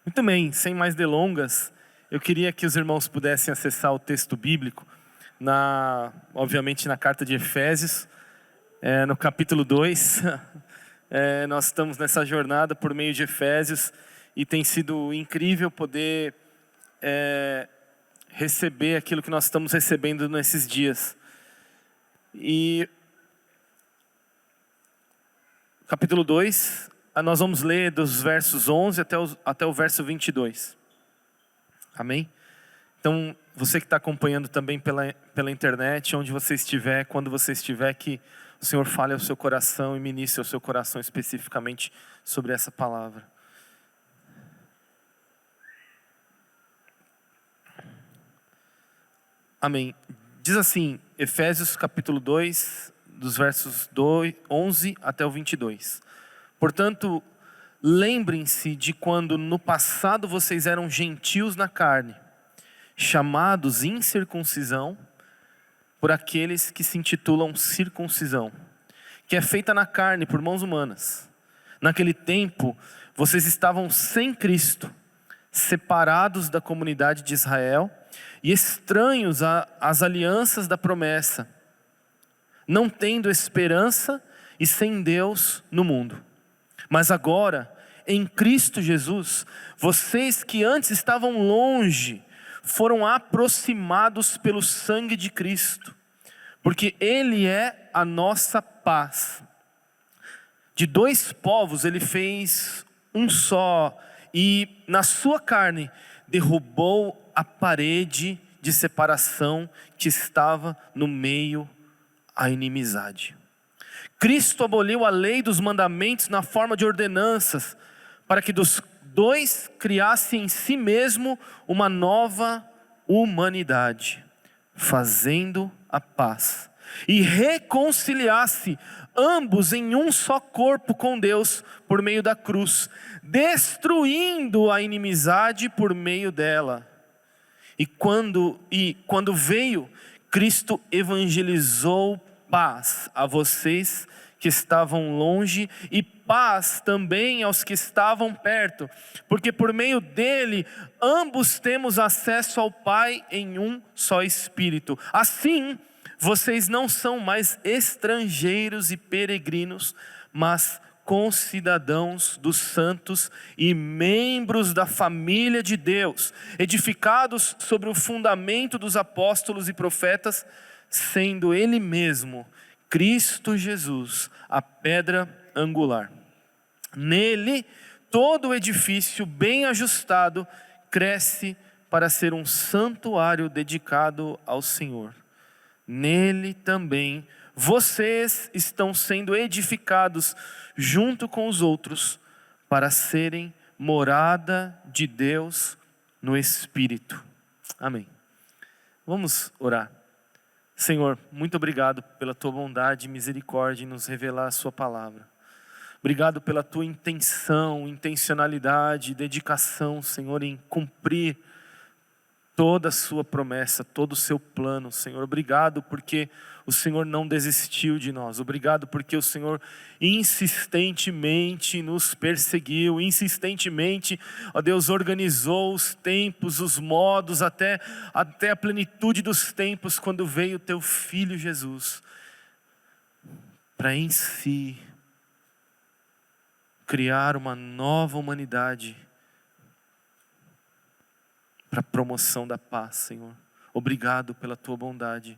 Muito bem, sem mais delongas, eu queria que os irmãos pudessem acessar o texto bíblico, obviamente na carta de Efésios, no capítulo 2. Nós estamos nessa jornada por meio de Efésios e tem sido incrível poder receber aquilo que nós estamos recebendo nesses dias. E capítulo 2, nós vamos ler dos versos 11 até o verso 22. Amém? Então, você que está acompanhando também pela internet, onde você estiver, quando você estiver, que o Senhor fale ao seu coração e ministre ao seu coração especificamente sobre essa palavra. Amém. Diz assim, Efésios capítulo 2, dos versos 11 até o 22. Portanto, lembrem-se de quando no passado vocês eram gentios na carne, chamados incircuncisão por aqueles que se intitulam circuncisão, que é feita na carne por mãos humanas. Naquele tempo, vocês estavam sem Cristo, separados da comunidade de Israel e estranhos às alianças da promessa, não tendo esperança e sem Deus no mundo. Mas agora, em Cristo Jesus, vocês que antes estavam longe, foram aproximados pelo sangue de Cristo, porque Ele é a nossa paz. De dois povos Ele fez um só, e na sua carne derrubou a parede de separação que estava no meio à inimizade. Cristo aboliu a lei dos mandamentos na forma de ordenanças, para que dos dois criasse em si mesmo uma nova humanidade, fazendo a paz, e reconciliasse ambos em um só corpo com Deus por meio da cruz, destruindo a inimizade por meio dela. E quando veio, Cristo evangelizou paz a vocês que estavam longe e paz também aos que estavam perto, porque por meio dele ambos temos acesso ao Pai em um só Espírito. Assim, vocês não são mais estrangeiros e peregrinos, mas concidadãos dos santos e membros da família de Deus, edificados sobre o fundamento dos apóstolos e profetas, sendo Ele mesmo, Cristo Jesus, a pedra angular. Nele, todo o edifício bem ajustado cresce para ser um santuário dedicado ao Senhor. Nele também vocês estão sendo edificados junto com os outros para serem morada de Deus no Espírito. Amém. Vamos orar. Senhor, muito obrigado pela tua bondade e misericórdia em nos revelar a sua palavra. Obrigado pela tua intencionalidade, dedicação, Senhor, em cumprir toda a sua promessa, todo o seu plano, Senhor. Obrigado porque o Senhor não desistiu de nós. Obrigado porque o Senhor insistentemente nos perseguiu, insistentemente, ó Deus, organizou os tempos, os modos, até a plenitude dos tempos, quando veio o teu Filho Jesus, para em si criar uma nova humanidade, para a promoção da paz, Senhor. Obrigado pela tua bondade.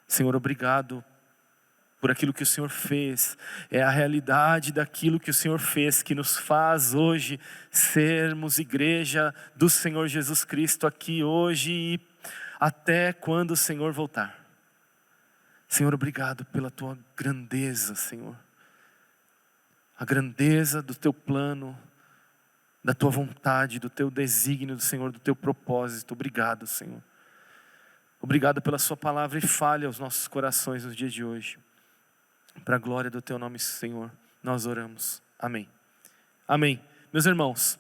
Senhor, obrigado por aquilo que o Senhor fez. É a realidade daquilo que o Senhor fez que nos faz hoje sermos igreja do Senhor Jesus Cristo aqui hoje e até quando o Senhor voltar. Senhor, obrigado pela tua grandeza, Senhor. A grandeza do teu plano, da tua vontade, do teu desígnio, do Senhor, do teu propósito. Obrigado, Senhor. Obrigado pela sua palavra e fale aos nossos corações nos dias de hoje. Para a glória do teu nome, Senhor, nós oramos. Amém. Amém. Meus irmãos,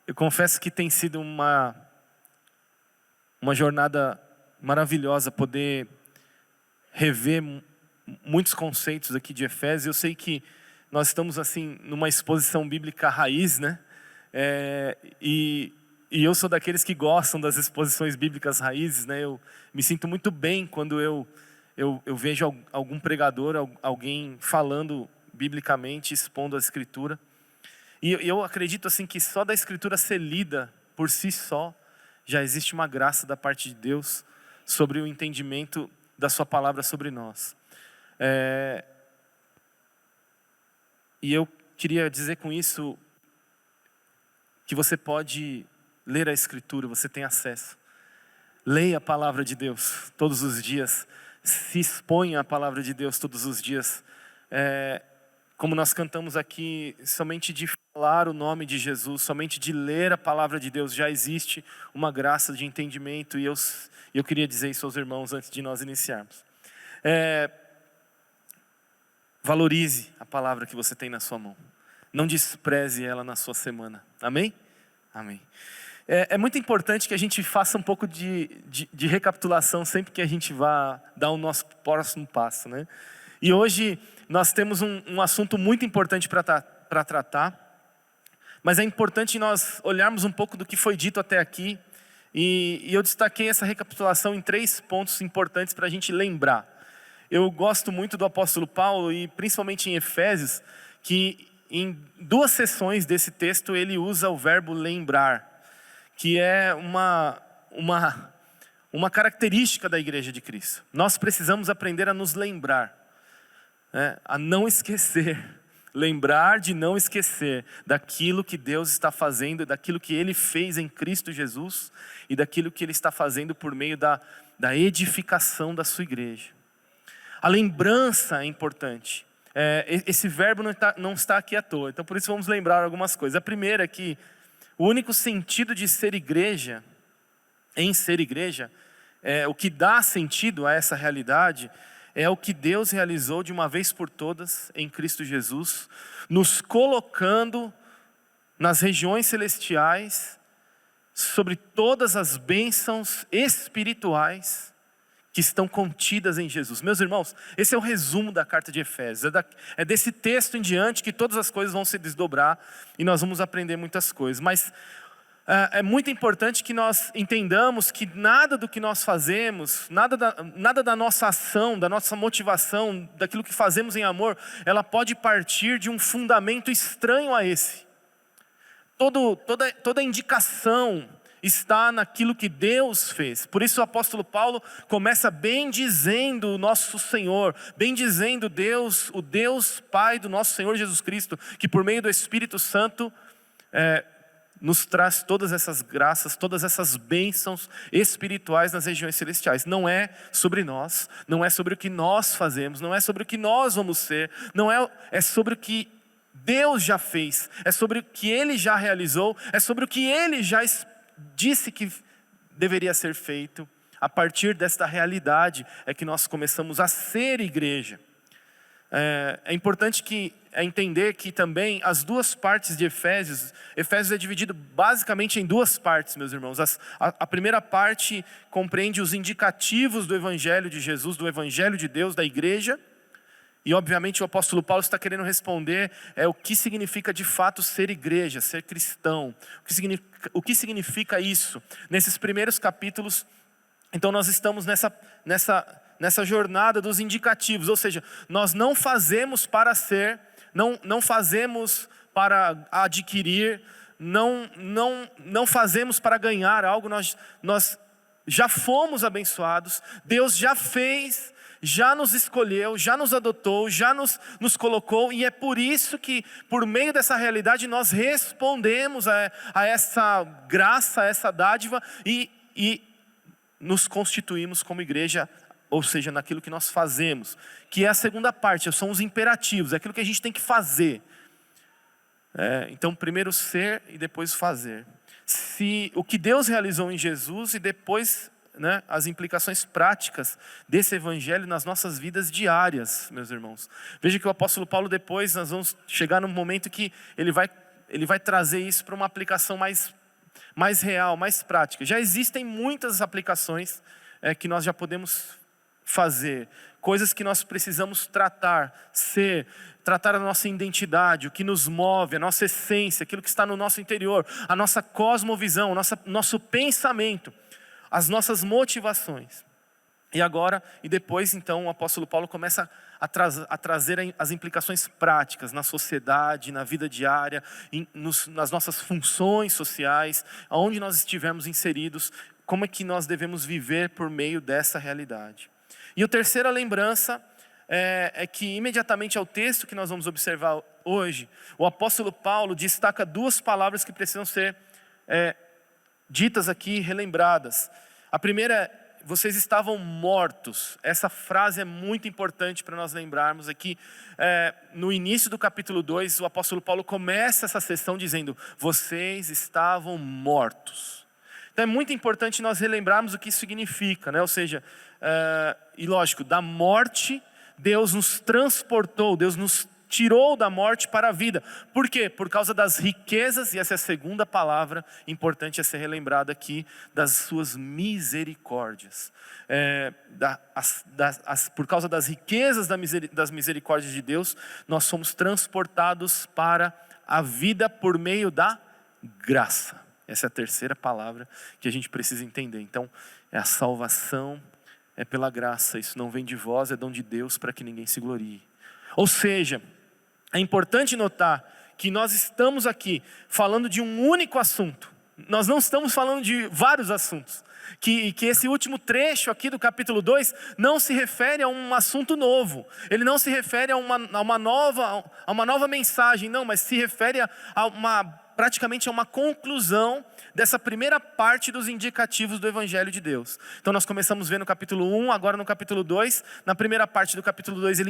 eu confesso que tem sido uma jornada maravilhosa poder rever muitos conceitos aqui de Efésios. Eu sei que nós estamos assim numa exposição bíblica raiz, né? E eu sou daqueles que gostam das exposições bíblicas raízes, né? Eu me sinto muito bem quando eu vejo algum pregador, alguém falando biblicamente, expondo a Escritura. E eu acredito assim que só da Escritura ser lida por si só, já existe uma graça da parte de Deus sobre o entendimento da sua palavra sobre nós. E eu queria dizer com isso que você pode ler a Escritura, você tem acesso. Leia a palavra de Deus todos os dias, se exponha à palavra de Deus todos os dias. Como nós cantamos aqui, somente de falar o nome de Jesus, somente de ler a palavra de Deus, já existe uma graça de entendimento. E eu queria dizer isso aos irmãos antes de nós iniciarmos. Valorize a palavra que você tem na sua mão. Não despreze ela na sua semana. Amém? Amém. É muito importante que a gente faça um pouco de recapitulação sempre que a gente vá dar o nosso próximo passo, né? E hoje nós temos um assunto muito importante para tratar. Mas é importante nós olharmos um pouco do que foi dito até aqui. E eu destaquei essa recapitulação em 3 pontos importantes para a gente lembrar. Eu gosto muito do apóstolo Paulo, e principalmente em Efésios, que em 2 sessões desse texto ele usa o verbo lembrar, que é uma característica da igreja de Cristo. Nós precisamos aprender a nos lembrar, a não esquecer. Lembrar de não esquecer daquilo que Deus está fazendo, daquilo que Ele fez em Cristo Jesus e daquilo que Ele está fazendo por meio da edificação da sua igreja. A lembrança é importante. Esse verbo não está aqui à toa, então por isso vamos lembrar algumas coisas. A primeira é que o único sentido de ser igreja, o que dá sentido a essa realidade, é o que Deus realizou de uma vez por todas em Cristo Jesus, nos colocando nas regiões celestiais, sobre todas as bênçãos espirituais que estão contidas em Jesus. Meus irmãos, esse é o resumo da carta de Efésios. É desse texto em diante que todas as coisas vão se desdobrar e nós vamos aprender muitas coisas. Mas é muito importante que nós entendamos que nada do que nós fazemos, nada da nossa ação, da nossa motivação, daquilo que fazemos em amor, ela pode partir de um fundamento estranho a esse. Toda indicação está naquilo que Deus fez. Por isso o apóstolo Paulo começa bendizendo o nosso Senhor, bendizendo Deus, o Deus Pai do nosso Senhor Jesus Cristo, que por meio do Espírito Santo nos traz todas essas graças, todas essas bênçãos espirituais nas regiões celestiais. Não é sobre nós, não é sobre o que nós fazemos, não é sobre o que nós vamos ser, é sobre o que Deus já fez, é sobre o que Ele já realizou, é sobre o que Ele já disse que deveria ser feito. A partir desta realidade é que nós começamos a ser igreja. É importante entender que também as 2 partes de Efésios é dividido basicamente em 2 partes, meus irmãos. A primeira parte compreende os indicativos do Evangelho de Jesus, do Evangelho de Deus, da igreja. E obviamente o apóstolo Paulo está querendo responder o que significa de fato ser igreja, ser cristão. O que significa isso? Nesses primeiros capítulos, então nós estamos nessa jornada dos indicativos, ou seja, nós não fazemos para ser, não fazemos para adquirir, não fazemos para ganhar algo, nós já fomos abençoados, Deus já fez, já nos escolheu, já nos adotou, já nos colocou, e é por isso que, por meio dessa realidade, nós respondemos a essa graça, a essa dádiva, e nos constituímos como igreja, ou seja, naquilo que nós fazemos, que é a segunda parte, são os imperativos, é aquilo que a gente tem que fazer. Então, primeiro ser e depois fazer. O que Deus realizou em Jesus e depois, as implicações práticas desse evangelho nas nossas vidas diárias, meus irmãos. Veja que o apóstolo Paulo depois, nós vamos chegar num momento que ele vai trazer isso para uma aplicação mais real, mais prática. Já existem muitas aplicações que nós já podemos fazer, coisas que nós precisamos tratar, tratar a nossa identidade, o que nos move, a nossa essência, aquilo que está no nosso interior, a nossa cosmovisão, nosso pensamento, as nossas motivações. E depois então o apóstolo Paulo começa a trazer as implicações práticas na sociedade, na vida diária, nas nossas funções sociais, aonde nós estivermos inseridos, como é que nós devemos viver por meio dessa realidade. E a terceira lembrança é que imediatamente ao texto que nós vamos observar hoje, o apóstolo Paulo destaca duas palavras que precisam ser ditas aqui, relembradas. A primeira é: vocês estavam mortos. Essa frase é muito importante para nós lembrarmos aqui. No início do capítulo 2, o apóstolo Paulo começa essa sessão dizendo: vocês estavam mortos. Então é muito importante nós relembrarmos o que isso significa, né? Ou seja, e lógico, da morte, Deus nos transportou, Deus nos tirou da morte para a vida. Por quê? Por causa das riquezas, e essa é a segunda palavra importante a ser relembrada aqui, das suas misericórdias. Por causa das riquezas das misericórdias de Deus, nós somos transportados para a vida por meio da graça. Essa é a terceira palavra que a gente precisa entender. Então, a salvação é pela graça, isso não vem de vós, é dom de Deus para que ninguém se glorie. Ou seja, é importante notar que nós estamos aqui falando de um único assunto. Nós não estamos falando de vários assuntos. Que esse último trecho aqui do capítulo 2 não se refere a um assunto novo. Ele não se refere a uma nova mensagem, não, mas se refere praticamente a uma conclusão dessa primeira parte dos indicativos do Evangelho de Deus. Então nós começamos a ver no capítulo 1, agora no capítulo 2. Na primeira parte do capítulo 2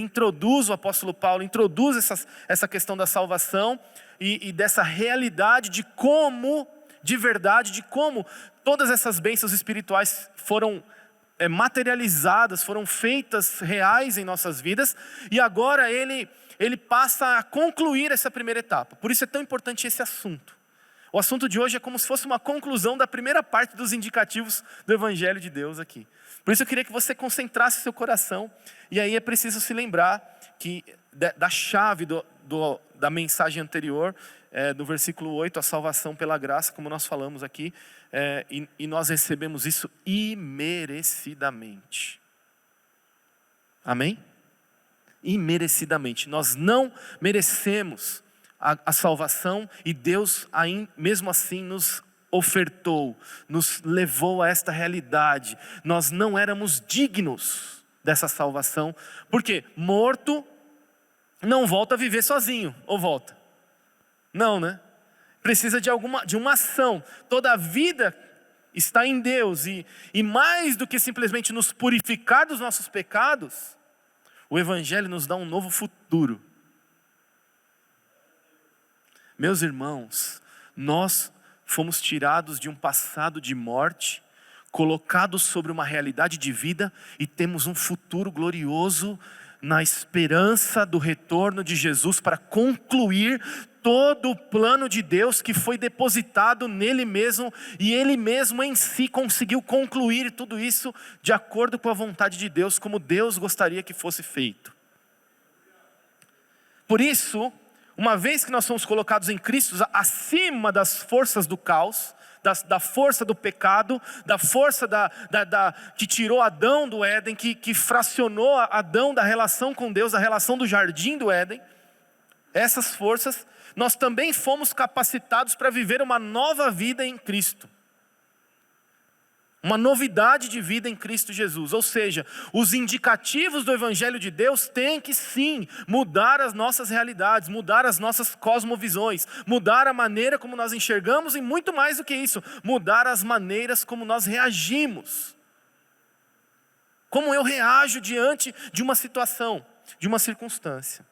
o apóstolo Paulo introduz essa questão da salvação e dessa realidade de como todas essas bênçãos espirituais foram materializadas, foram feitas reais em nossas vidas. E agora ele passa a concluir essa primeira etapa. Por isso é tão importante esse assunto. O assunto de hoje é como se fosse uma conclusão da primeira parte dos indicativos do Evangelho de Deus aqui. Por isso eu queria que você concentrasse seu coração. E aí é preciso se lembrar da chave da mensagem anterior, do versículo 8, a salvação pela graça, como nós falamos aqui. E nós recebemos isso imerecidamente. Amém? Imerecidamente. Nós não merecemos a salvação e Deus mesmo assim nos ofertou, nos levou a esta realidade. Nós não éramos dignos dessa salvação. Por quê? Morto não volta a viver sozinho, ou volta? Não, né? Precisa de uma ação. Toda a vida está em Deus e mais do que simplesmente nos purificar dos nossos pecados, o Evangelho nos dá um novo futuro. Meus irmãos, nós fomos tirados de um passado de morte, colocados sobre uma realidade de vida e temos um futuro glorioso na esperança do retorno de Jesus para concluir todo o plano de Deus que foi depositado nele mesmo, e ele mesmo em si conseguiu concluir tudo isso de acordo com a vontade de Deus, como Deus gostaria que fosse feito. Por isso, uma vez que nós somos colocados em Cristo, acima das forças do caos, da força do pecado, da força que tirou Adão do Éden, que fracionou Adão da relação com Deus, da relação do jardim do Éden, essas forças, nós também fomos capacitados para viver uma nova vida em Cristo. Uma novidade de vida em Cristo Jesus. Ou seja, os indicativos do Evangelho de Deus têm que sim mudar as nossas realidades, mudar as nossas cosmovisões, mudar a maneira como nós enxergamos e muito mais do que isso, mudar as maneiras como nós reagimos. Como eu reajo diante de uma situação, de uma circunstância.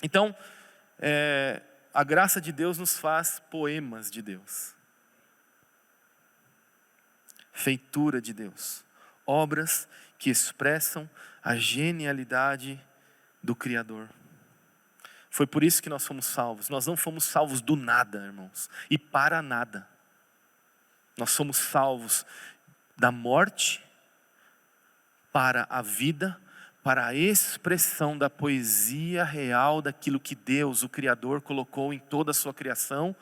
Então, a graça de Deus nos faz poemas de Deus. Feitura de Deus, obras que expressam a genialidade do Criador. Foi por isso que nós fomos salvos. Nós não fomos salvos do nada, irmãos, e para nada. Nós somos salvos da morte para a vida, para a expressão da poesia real daquilo que Deus, o Criador, colocou em toda a sua criação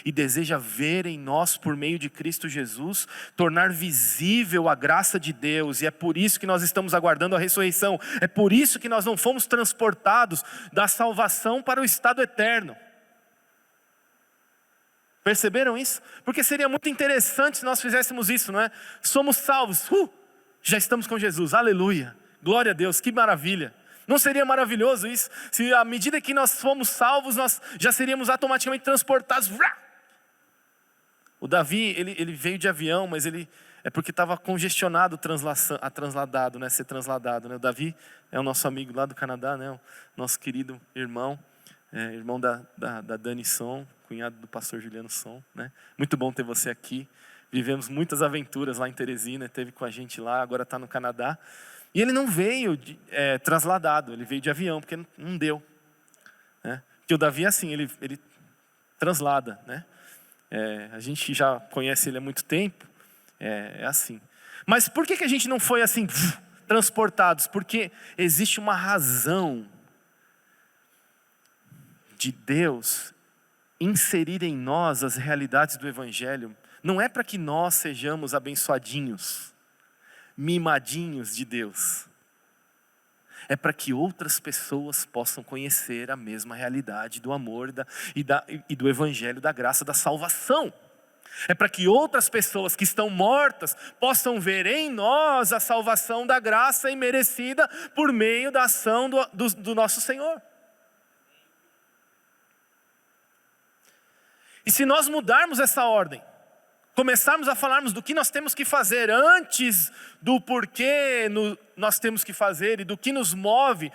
e deseja ver em nós por meio de Cristo Jesus, tornar visível a graça de Deus. E é por isso que nós estamos aguardando a ressurreição, é por isso que nós não fomos transportados da salvação para o estado eterno. Perceberam isso? Porque seria muito interessante se nós fizéssemos isso, não é? Somos salvos, já estamos com Jesus, aleluia, glória a Deus, que maravilha. Não seria maravilhoso isso? Se à medida que nós fomos salvos, nós já seríamos automaticamente transportados. O Davi, ele veio de avião, mas é porque estava congestionado transladado, né? Ser transladado, né? O Davi é o nosso amigo lá do Canadá, né? O nosso querido irmão, irmão da Dani Som, cunhado do pastor Juliano Som, né? Muito bom ter você aqui. Vivemos muitas aventuras lá em Teresina, esteve com a gente lá, agora está no Canadá. E ele não veio transladado, ele veio de avião, porque não deu. Né? Porque o Davi é assim, ele translada, né? A gente já conhece ele há muito tempo, é assim. Mas por que a gente não foi assim, transportados? Porque existe uma razão de Deus inserir em nós as realidades do Evangelho. Não é para que nós sejamos abençoadinhos, mimadinhos de Deus. É para que outras pessoas possam conhecer a mesma realidade do amor e do Evangelho, da graça, da salvação. É para que outras pessoas que estão mortas possam ver em nós a salvação da graça imerecida por meio da ação do nosso Senhor. E se nós mudarmos essa ordem, começarmos a falarmos do que nós temos que fazer antes do porquê nós temos que fazer e do que nos move,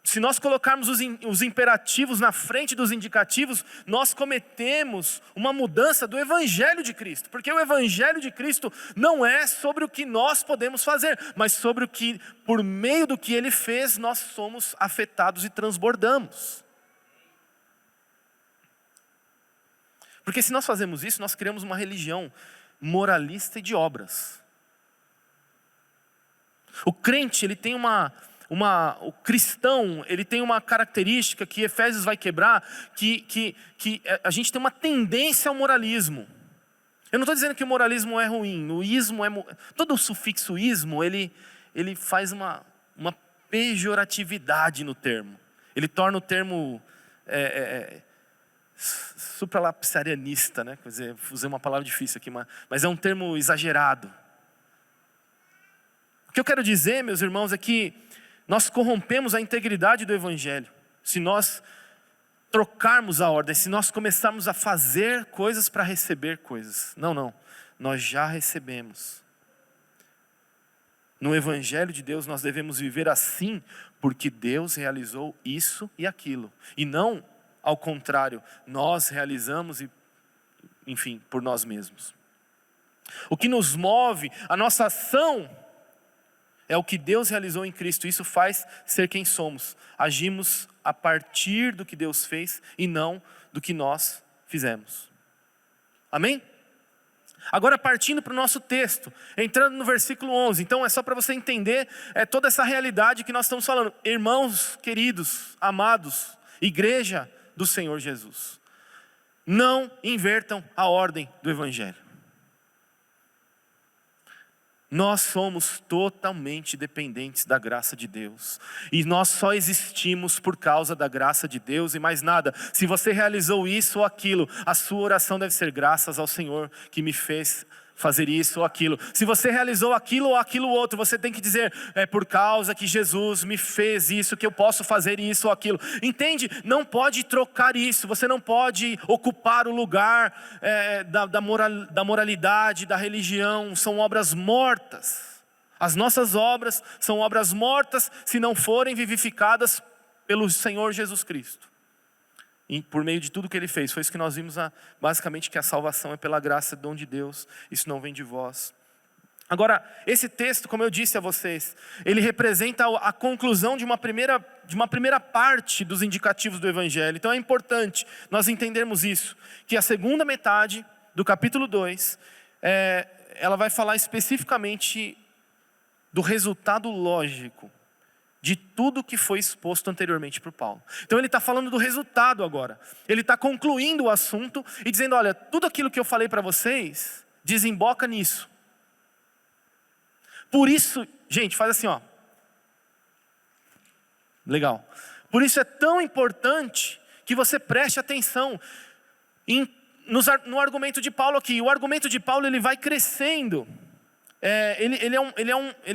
se nós colocarmos os imperativos na frente dos indicativos, nós cometemos uma mudança do Evangelho de Cristo. Porque o Evangelho de Cristo não é sobre o que nós podemos fazer, mas sobre o que, por meio do que Ele fez, nós somos afetados e transbordamos. Porque se nós fazemos isso, nós criamos uma religião moralista e de obras. O crente, ele tem o cristão, ele tem uma característica que Efésios vai quebrar, que a gente tem uma tendência ao moralismo. Eu não estou dizendo que o moralismo é ruim, o ismo todo o sufixo ismo, ele faz uma pejoratividade no termo. Ele torna o termo supralapsarianista, né? Quer dizer, usei uma palavra difícil aqui, mas é um termo exagerado. O que eu quero dizer, meus irmãos, é que nós corrompemos a integridade do Evangelho se nós trocarmos a ordem, se nós começarmos a fazer coisas para receber coisas. Não, nós já recebemos. No Evangelho de Deus nós devemos viver assim, porque Deus realizou isso e aquilo, e não ao contrário, nós realizamos por nós mesmos. O que nos move, a nossa ação, é o que Deus realizou em Cristo. Isso faz ser quem somos. Agimos a partir do que Deus fez e não do que nós fizemos. Amém? Agora partindo para o nosso texto, entrando no versículo 11. Então é só para você entender toda essa realidade que nós estamos falando. Irmãos queridos, amados, igreja do Senhor Jesus, não invertam a ordem do Evangelho. Nós somos totalmente dependentes da graça de Deus. E nós só existimos por causa da graça de Deus e mais nada. Se você realizou isso ou aquilo, a sua oração deve ser graças ao Senhor que me fez fazer isso ou aquilo. Se você realizou aquilo ou aquilo outro, você tem que dizer, é por causa que Jesus me fez isso, que eu posso fazer isso ou aquilo. Entende? Não pode trocar isso. Você não pode ocupar o lugar da moralidade, da religião. São obras mortas. As nossas obras são obras mortas se não forem vivificadas pelo Senhor Jesus Cristo. E por meio de tudo que Ele fez. Foi isso que nós vimos, basicamente, que a salvação é pela graça, dom de Deus. Isso não vem de vós. Agora, esse texto, como eu disse a vocês, ele representa a conclusão de uma primeira parte dos indicativos do Evangelho. Então é importante nós entendermos isso. Que a segunda metade do capítulo 2, ela vai falar especificamente do resultado lógico de tudo que foi exposto anteriormente por Paulo. Então ele está falando do resultado agora. Ele está concluindo o assunto e dizendo, olha, tudo aquilo que eu falei para vocês, desemboca nisso. Por isso, gente, faz assim, ó. Legal. Por isso é tão importante que você preste atenção no argumento de Paulo aqui. O argumento de Paulo, ele vai crescendo. Ele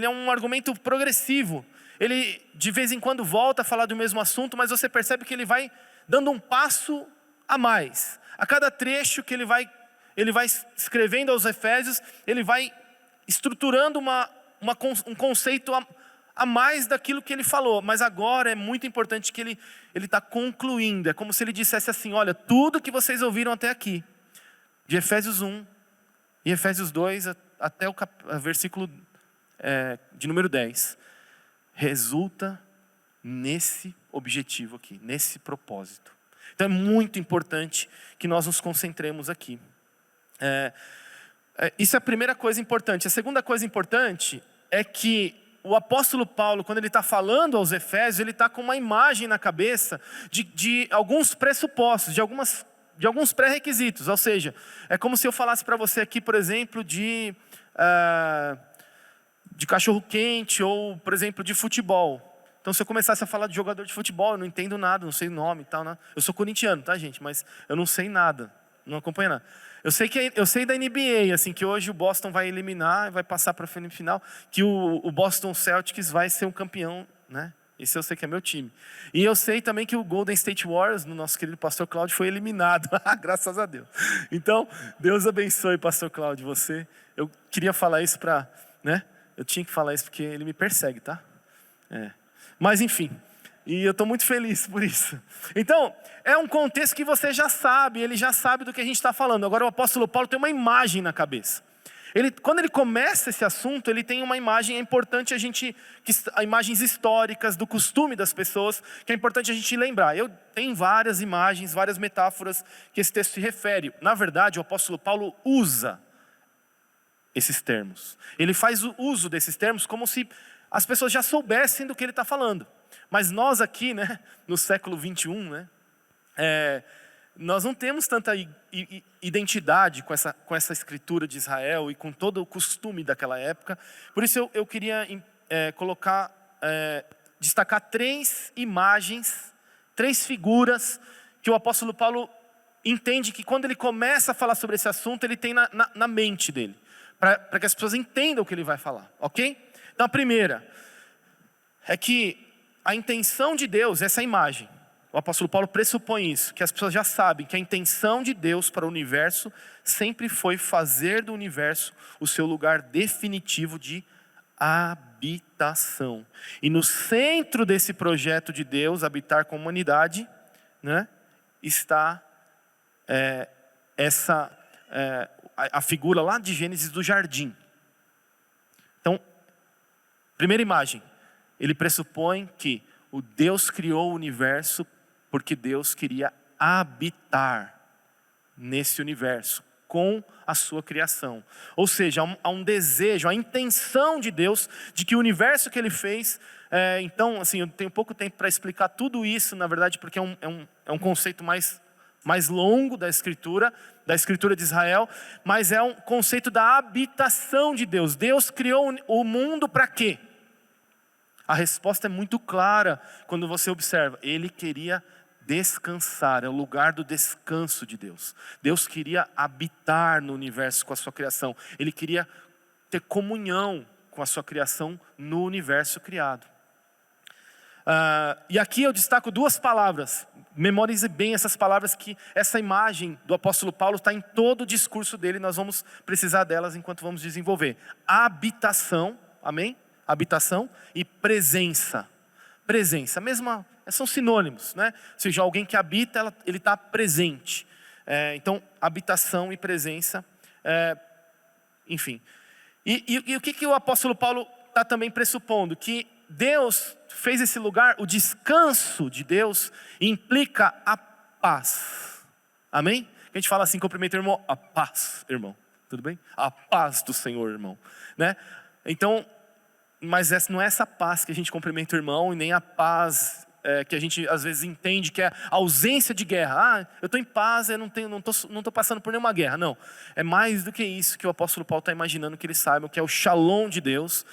é um argumento progressivo. Ele de vez em quando volta a falar do mesmo assunto, mas você percebe que ele vai dando um passo a mais. A cada trecho que ele vai escrevendo aos Efésios, ele vai estruturando um conceito a mais daquilo que ele falou. Mas agora é muito importante que ele está concluindo. É como se ele dissesse assim, olha, tudo que vocês ouviram até aqui, de Efésios 1 e Efésios 2 até o versículo de número 10, resulta nesse objetivo aqui, nesse propósito. Então é muito importante que nós nos concentremos aqui. Isso é a primeira coisa importante. A segunda coisa importante é que o apóstolo Paulo, quando ele está falando aos Efésios, ele está com uma imagem na cabeça de alguns pressupostos, de alguns pré-requisitos. Ou seja, é como se eu falasse para você aqui, por exemplo, de cachorro-quente ou, por exemplo, de futebol. Então, se eu começasse a falar de jogador de futebol, eu não entendo nada, não sei o nome e tal. Né? Eu sou corintiano, tá, gente? Mas eu não sei nada, não acompanho nada. Eu sei da NBA, assim, que hoje o Boston vai eliminar, vai passar para a semifinal, que o Boston Celtics vai ser um campeão, né? Esse eu sei que é meu time. E eu sei também que o Golden State Warriors, no nosso querido pastor Cláudio, foi eliminado. Graças a Deus. Então, Deus abençoe, pastor Cláudio, você. Eu queria falar isso né? Eu tinha que falar isso porque ele me persegue, tá? Mas enfim, e eu estou muito feliz por isso. Então, é um contexto que você já sabe, ele já sabe do que a gente está falando. Agora o apóstolo Paulo tem uma imagem na cabeça. Quando ele começa esse assunto, ele tem uma imagem, é importante imagens históricas do costume das pessoas, que é importante a gente lembrar. Tem várias imagens, várias metáforas que esse texto se refere. Na verdade, o apóstolo Paulo usa esses termos. Ele faz o uso desses termos como se as pessoas já soubessem do que ele está falando. Mas nós aqui, né, no século 21, né, nós não temos tanta identidade com essa escritura de Israel e com todo o costume daquela época. Por isso eu queria destacar 3 imagens, 3 figuras que o apóstolo Paulo entende que quando ele começa a falar sobre esse assunto, ele tem na mente dele, para que as pessoas entendam o que ele vai falar, ok? Então a primeira é que a intenção de Deus, essa imagem, o apóstolo Paulo pressupõe isso, que as pessoas já sabem que a intenção de Deus para o universo sempre foi fazer do universo o seu lugar definitivo de habitação. E no centro desse projeto de Deus, habitar com a humanidade, né, está a figura lá de Gênesis do jardim. Então, primeira imagem, ele pressupõe que o Deus criou o universo porque Deus queria habitar nesse universo com a sua criação. Ou seja, há um desejo, a intenção de Deus de que o universo que ele fez... então, assim, eu tenho pouco tempo para explicar tudo isso, na verdade, porque é um conceito mais longo da escritura de Israel, mas é um conceito da habitação de Deus. Deus criou o mundo para quê? A resposta é muito clara quando você observa. Ele queria descansar, é o lugar do descanso de Deus. Deus queria habitar no universo com a sua criação. Ele queria ter comunhão com a sua criação no universo criado. E aqui eu destaco 2 palavras. Memorize bem essas palavras, que essa imagem do apóstolo Paulo está em todo o discurso dele. Nós vamos precisar delas enquanto vamos desenvolver. Habitação, amém? Habitação e presença. Presença, são sinônimos, né? Ou seja, alguém que habita, ele está presente. Então, habitação e presença, enfim. E o que o apóstolo Paulo está também pressupondo? Que Deus fez esse lugar, o descanso de Deus implica a paz. Amém? A gente fala assim, cumprimenta o irmão, a paz, irmão. Tudo bem? A paz do Senhor, irmão. Né? Então, Mas não é essa paz que a gente cumprimenta o irmão, e nem a paz que a gente às vezes entende que é a ausência de guerra. Eu estou em paz, eu não estou passando por nenhuma guerra. Não, é mais do que isso que o apóstolo Paulo está imaginando que eles saibam, que é o shalom de Deus.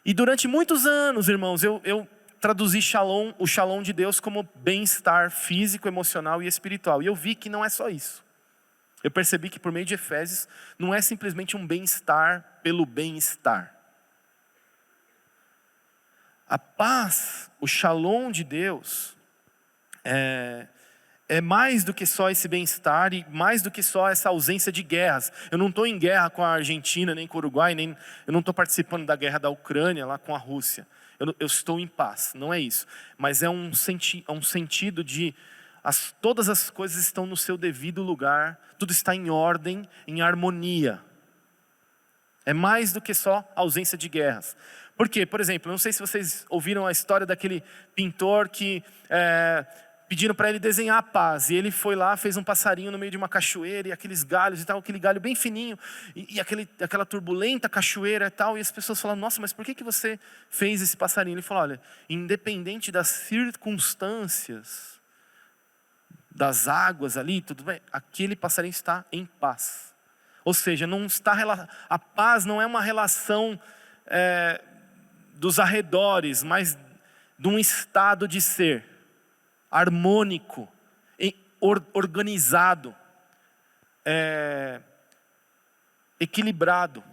E durante muitos anos, irmãos, eu traduzi shalom, o shalom de Deus, como bem-estar físico, emocional e espiritual. E eu vi que não é só isso. Eu percebi que por meio de Efésios, não é simplesmente um bem-estar pelo bem-estar. A paz, o shalom de Deus, é mais do que só esse bem-estar e mais do que só essa ausência de guerras. Eu não estou em guerra com a Argentina, nem com o Uruguai, eu não estou participando da guerra da Ucrânia lá com a Rússia. Eu estou em paz, não é isso. Mas é um sentido de todas as coisas estão no seu devido lugar, tudo está em ordem, em harmonia. É mais do que só ausência de guerras. Por quê? Por exemplo, eu não sei se vocês ouviram a história daquele pintor que pediram para ele desenhar a paz. E ele foi lá, fez um passarinho no meio de uma cachoeira, e aqueles galhos e tal, aquele galho bem fininho, e aquela turbulenta cachoeira e tal. E as pessoas falaram, nossa, mas por que você fez esse passarinho? Ele falou, olha, independente das circunstâncias, das águas ali, tudo bem, aquele passarinho está em paz. Ou seja, a paz não é uma relação dos arredores, mas de um estado de ser harmônico, organizado, equilibrado.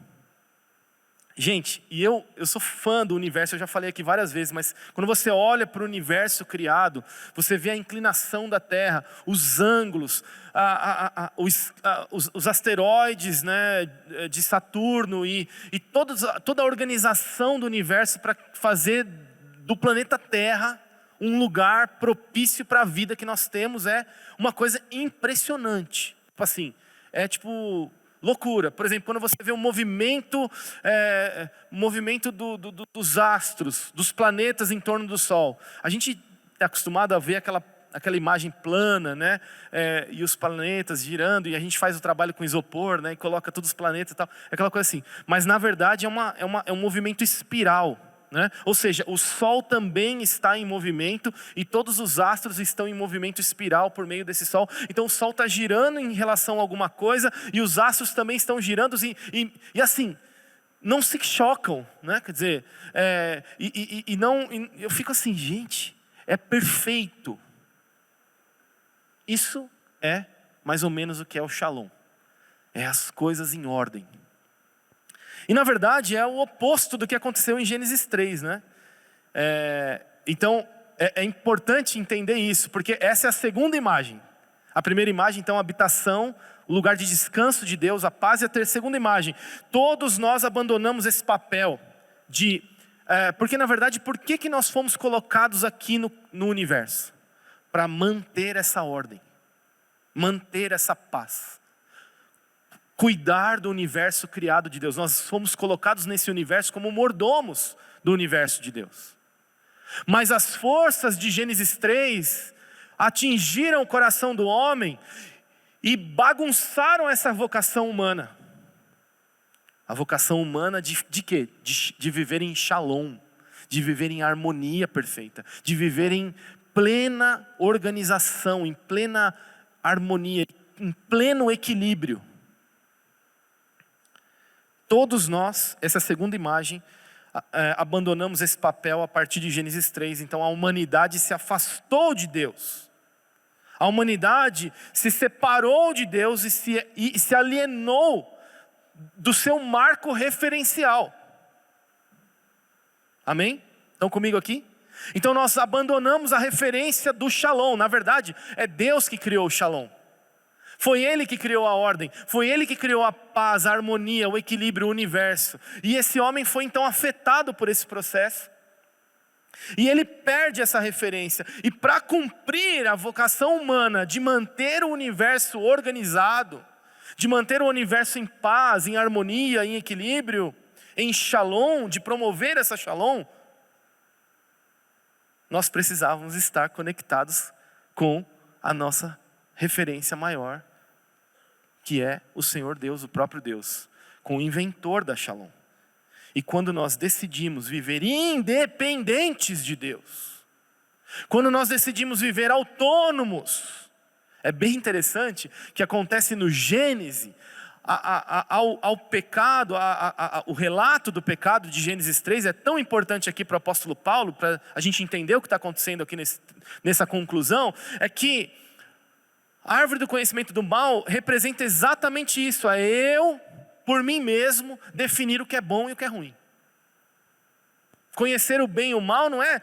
Gente, e eu sou fã do universo, eu já falei aqui várias vezes, mas quando você olha para o universo criado, você vê a inclinação da Terra, os ângulos, os asteroides, né, de Saturno e toda a organização do universo para fazer do planeta Terra um lugar propício para a vida que nós temos. É uma coisa impressionante. Tipo assim, loucura. Por exemplo, quando você vê um movimento dos astros, dos planetas em torno do Sol. A gente é acostumado a ver aquela imagem plana, né? E os planetas girando, e a gente faz o trabalho com isopor, né? E coloca todos os planetas e tal. É aquela coisa assim. Mas na verdade é um movimento espiral. Né? Ou seja, o Sol também está em movimento e todos os astros estão em movimento espiral por meio desse Sol. Então o Sol está girando em relação a alguma coisa e os astros também estão girando e assim, não se chocam, né? Quer dizer, eu fico assim, gente, é perfeito. Isso é mais ou menos o que é o Shalom. É as coisas em ordem. E na verdade é o oposto do que aconteceu em Gênesis 3, né? Então é importante entender isso, porque essa é a segunda imagem. A primeira imagem, então, a habitação, o lugar de descanso de Deus, a paz. E a segunda imagem, todos nós abandonamos esse papel porque na verdade, por que nós fomos colocados aqui no universo? Para manter essa ordem, manter essa paz. Cuidar do universo criado de Deus. Nós fomos colocados nesse universo como mordomos do universo de Deus. Mas as forças de Gênesis 3 atingiram o coração do homem e bagunçaram essa vocação humana. A vocação humana de quê? De viver em shalom, de viver em harmonia perfeita, de viver em plena organização, em plena harmonia, em pleno equilíbrio. Todos nós, essa segunda imagem, abandonamos esse papel a partir de Gênesis 3. Então a humanidade se afastou de Deus. A humanidade se separou de Deus e se alienou do seu marco referencial. Amém? Estão comigo aqui? Então nós abandonamos a referência do Shalom. Na verdade, é Deus que criou o Shalom. Foi Ele que criou a ordem, foi Ele que criou a paz, a harmonia, o equilíbrio, o universo. E esse homem foi então afetado por esse processo. E ele perde essa referência. E para cumprir a vocação humana de manter o universo organizado, de manter o universo em paz, em harmonia, em equilíbrio, em shalom, de promover essa shalom, nós precisávamos estar conectados com a nossa referência maior, que é o Senhor Deus, o próprio Deus, com o inventor da Shalom. E quando nós decidimos viver independentes de Deus, quando nós decidimos viver autônomos, é bem interessante que acontece no Gênesis, ao pecado, o relato do pecado de Gênesis 3 é tão importante aqui para o apóstolo Paulo, para a gente entender o que está acontecendo aqui nessa conclusão, é que a árvore do conhecimento do mal representa exatamente isso, é eu, por mim mesmo, definir o que é bom e o que é ruim. Conhecer o bem e o mal não é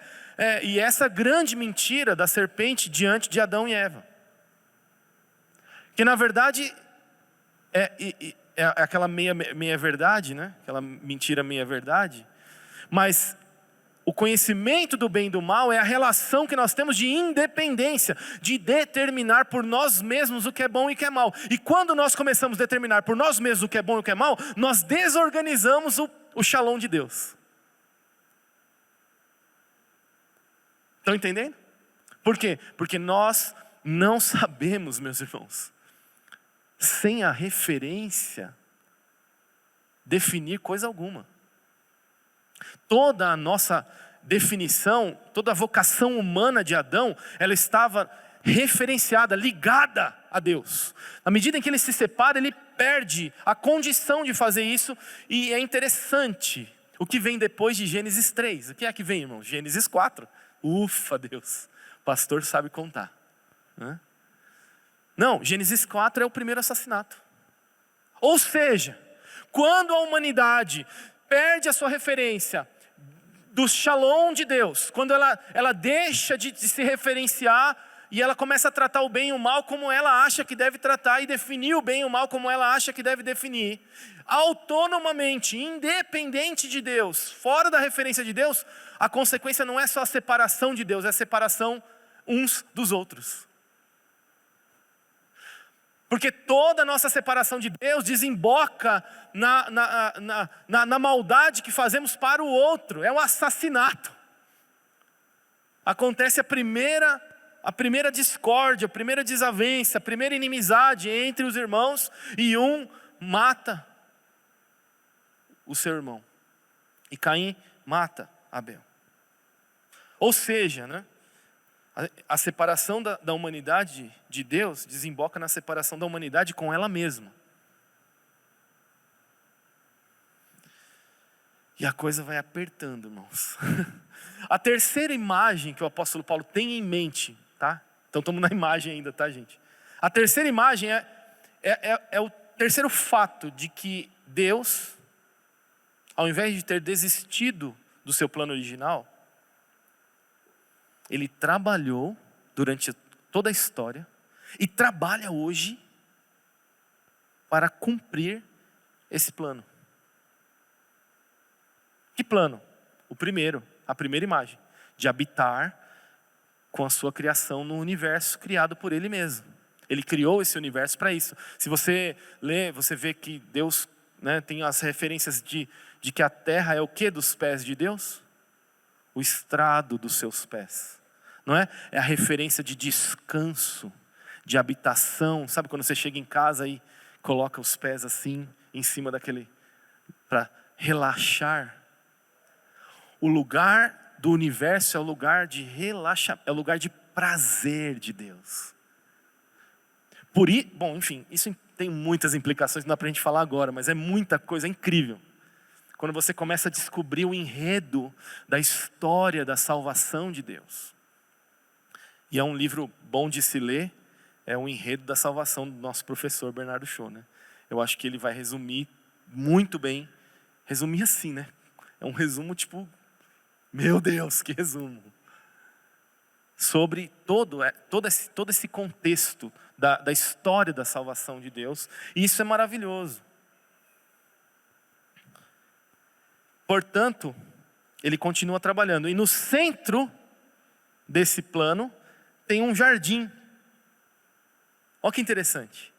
e essa grande mentira da serpente diante de Adão e Eva. Que na verdade é aquela meia verdade, né? Aquela mentira meia verdade. Mas o conhecimento do bem e do mal é a relação que nós temos de independência, de determinar por nós mesmos o que é bom e o que é mal. E quando nós começamos a determinar por nós mesmos o que é bom e o que é mal, nós desorganizamos o shalom de Deus. Estão entendendo? Por quê? Porque nós não sabemos, meus irmãos, sem a referência, definir coisa alguma. Toda a nossa definição, toda a vocação humana de Adão, ela estava referenciada, ligada a Deus. Na medida em que ele se separa, ele perde a condição de fazer isso. E é interessante o que vem depois de Gênesis 3. O que é que vem, irmão? Gênesis 4. Ufa, Deus, o pastor sabe contar. Não, Gênesis 4 é o primeiro assassinato. Ou seja, quando a humanidade perde a sua referência do shalom de Deus, quando ela deixa de se referenciar e ela começa a tratar o bem e o mal como ela acha que deve tratar e definir o bem e o mal como ela acha que deve definir, autonomamente, independente de Deus, fora da referência de Deus, a consequência não é só a separação de Deus, é a separação uns dos outros. Porque toda a nossa separação de Deus desemboca na maldade que fazemos para o outro. É um assassinato. Acontece a primeira discórdia, a primeira desavença, a primeira inimizade entre os irmãos e um mata o seu irmão. E Caim mata Abel. Ou seja, né? A separação da humanidade de Deus desemboca na separação da humanidade com ela mesma. E a coisa vai apertando, irmãos. A terceira imagem que o apóstolo Paulo tem em mente, tá? Então estamos na imagem ainda, tá, gente? A terceira imagem é o terceiro fato de que Deus, ao invés de ter desistido do seu plano original, Ele trabalhou durante toda a história e trabalha hoje para cumprir esse plano. Que plano? A primeira imagem, de habitar com a sua criação no universo criado por Ele mesmo. Ele criou esse universo para isso. Se você lê, você vê que Deus, né, tem as referências de que a terra é o que dos pés de Deus? O estrado dos seus pés. Não é? É a referência de descanso, de habitação. Sabe quando você chega em casa e coloca os pés assim, em cima daquele, para relaxar? O lugar do universo é o lugar de relaxamento, é o lugar de prazer de Deus. Bom, enfim, isso tem muitas implicações, não dá para a gente falar agora, mas é muita coisa, é incrível. Quando você começa a descobrir o enredo da história da salvação de Deus. E é um livro bom de se ler, é o enredo da salvação do nosso professor Bernardo Shaw, né? Eu acho que ele vai resumir muito bem, resumir assim, né? É um resumo tipo, meu Deus, que resumo. Sobre todo esse contexto da história da salvação de Deus, e isso é maravilhoso. Portanto, ele continua trabalhando, e no centro desse plano tem um jardim. Olha que interessante.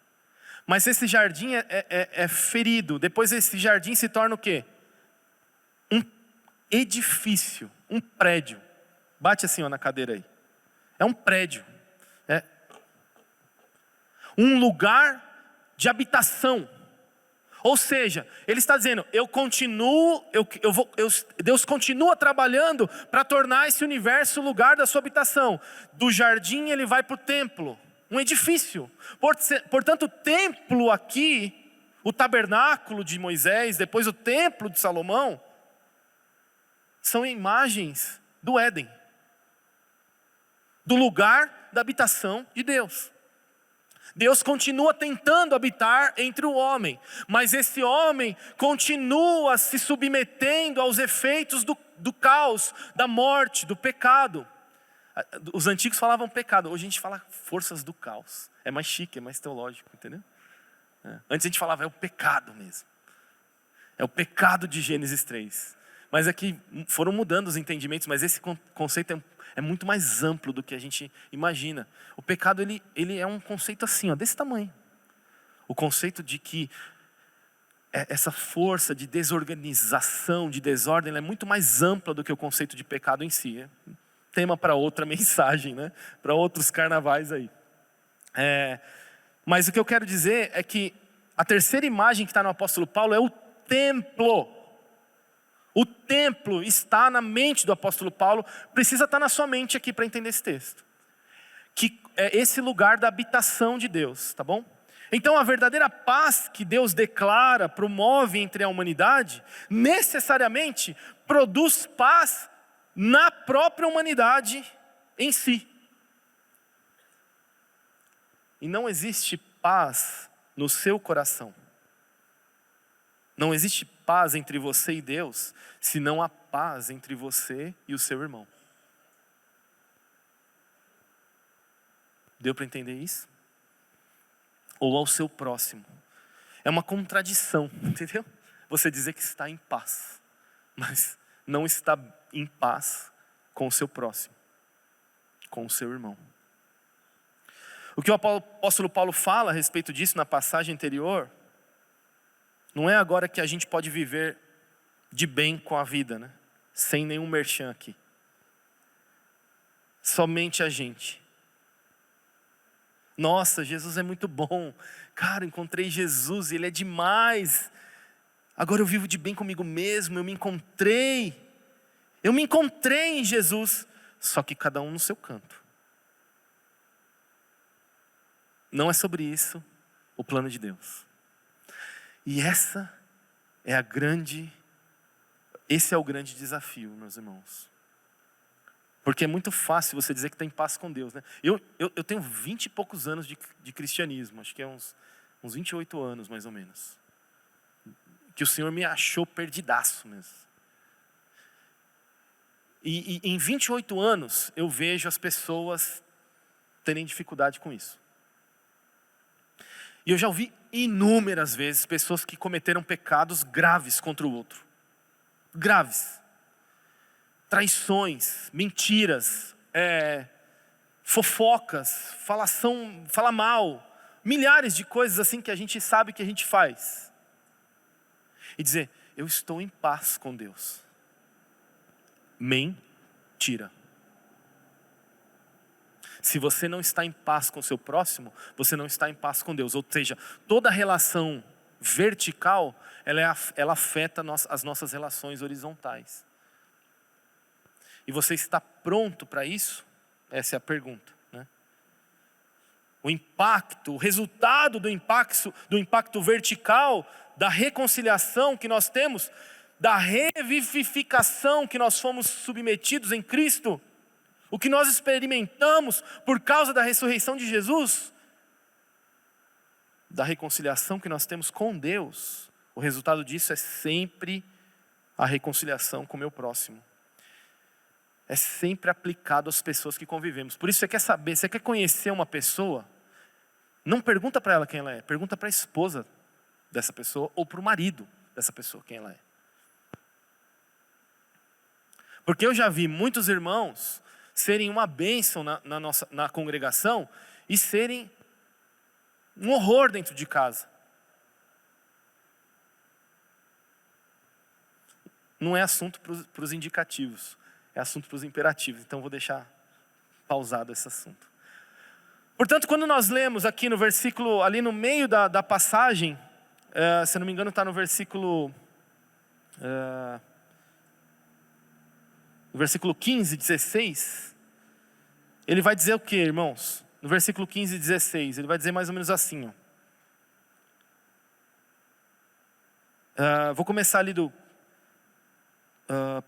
Mas esse jardim é ferido. Depois esse jardim se torna o quê? Um edifício, um prédio. Bate assim, ó, na cadeira aí. É um prédio. Um lugar de habitação. Ou seja, ele está dizendo, Deus continua trabalhando para tornar esse universo o lugar da sua habitação. Do jardim ele vai para o templo, um edifício. Portanto, o templo aqui, o tabernáculo de Moisés, depois o templo de Salomão, são imagens do Éden, do lugar da habitação de Deus. Deus continua tentando habitar entre o homem, mas esse homem continua se submetendo aos efeitos do caos, da morte, do pecado. Os antigos falavam pecado, hoje a gente fala forças do caos. É mais chique, é mais teológico, entendeu? Antes a gente falava é o pecado mesmo. É o pecado de Gênesis 3. Mas aqui foram mudando os entendimentos, mas esse conceito é muito mais amplo do que a gente imagina. O pecado ele é um conceito assim, ó, desse tamanho. O conceito de que essa força de desorganização, de desordem, ela é muito mais ampla do que o conceito de pecado em si. É tema para outra mensagem, né? Para outros carnavais aí. Mas o que eu quero dizer é que a terceira imagem que está no apóstolo Paulo é o templo. O templo está na mente do apóstolo Paulo, precisa estar na sua mente aqui para entender esse texto. Que é esse lugar da habitação de Deus, tá bom? Então a verdadeira paz que Deus declara, promove entre a humanidade, necessariamente produz paz na própria humanidade em si. E não existe paz no seu coração. Não existe paz entre você e Deus, se não há paz entre você e o seu irmão. Deu para entender isso? Ou ao seu próximo. É uma contradição, entendeu? Você dizer que está em paz, mas não está em paz com o seu próximo, com o seu irmão. O que o apóstolo Paulo fala a respeito disso na passagem anterior, não é agora que a gente pode viver de bem com a vida, né? Sem nenhum merchan aqui. Somente a gente. Nossa, Jesus é muito bom. Cara, encontrei Jesus, Ele é demais. Agora eu vivo de bem comigo mesmo, eu me encontrei em Jesus. Só que cada um no seu canto. Não é sobre isso o plano de Deus. E esse é o grande desafio, meus irmãos. Porque é muito fácil você dizer que está em paz com Deus, né? Eu tenho 20 e poucos anos de cristianismo, acho que é uns 28 anos mais ou menos. Que o Senhor me achou perdidaço mesmo. E em 28 anos eu vejo as pessoas terem dificuldade com isso. E eu já ouvi inúmeras vezes pessoas que cometeram pecados graves contra o outro. Graves. Traições, mentiras, fofocas, fala mal. Milhares de coisas assim que a gente sabe que a gente faz. E dizer, eu estou em paz com Deus. Mentira. Se você não está em paz com o seu próximo, você não está em paz com Deus. Ou seja, toda relação vertical, ela afeta as nossas relações horizontais. E você está pronto para isso? Essa é a pergunta, né? O resultado do impacto vertical, da reconciliação que nós temos, da revivificação que nós fomos submetidos em Cristo, o que nós experimentamos por causa da ressurreição de Jesus, da reconciliação que nós temos com Deus, o resultado disso é sempre a reconciliação com o meu próximo. É sempre aplicado às pessoas que convivemos. Por isso você quer saber, você quer conhecer uma pessoa, não pergunta para ela quem ela é, pergunta para a esposa dessa pessoa ou para o marido dessa pessoa quem ela é. Porque eu já vi muitos irmãos serem uma bênção na congregação e serem um horror dentro de casa. Não é assunto para os indicativos, é assunto para os imperativos. Então vou deixar pausado esse assunto. Portanto, quando nós lemos aqui no versículo, ali no meio da passagem, se eu não me engano está no versículo 15, 16, ele vai dizer o que, irmãos? No versículo 15 e 16, ele vai dizer mais ou menos assim, vou começar ali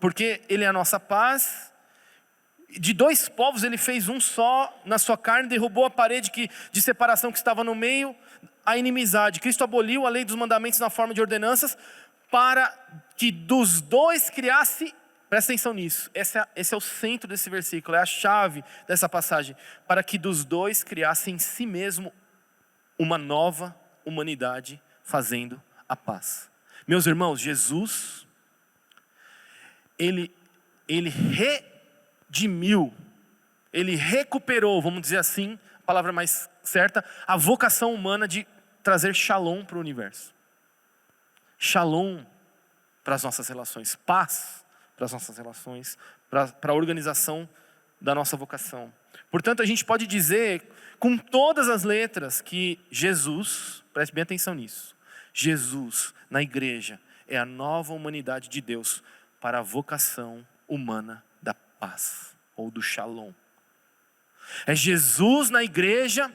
porque ele é a nossa paz, de dois povos ele fez um só na sua carne, derrubou a parede de separação que estava no meio, a inimizade. Cristo aboliu a lei dos mandamentos na forma de ordenanças, para que dos dois criasse, presta atenção nisso, esse é o centro desse versículo, é a chave dessa passagem, para que dos dois criasse em si mesmo uma nova humanidade, fazendo a paz. Meus irmãos, Jesus, ele redimiu, ele recuperou, vamos dizer assim, a palavra mais certa, a vocação humana de trazer shalom para o universo. Shalom para as nossas relações, paz para as nossas relações, para a organização da nossa vocação. Portanto, a gente pode dizer com todas as letras que Jesus, preste bem atenção nisso, Jesus na igreja é a nova humanidade de Deus para a vocação humana da paz ou do shalom. É Jesus na igreja,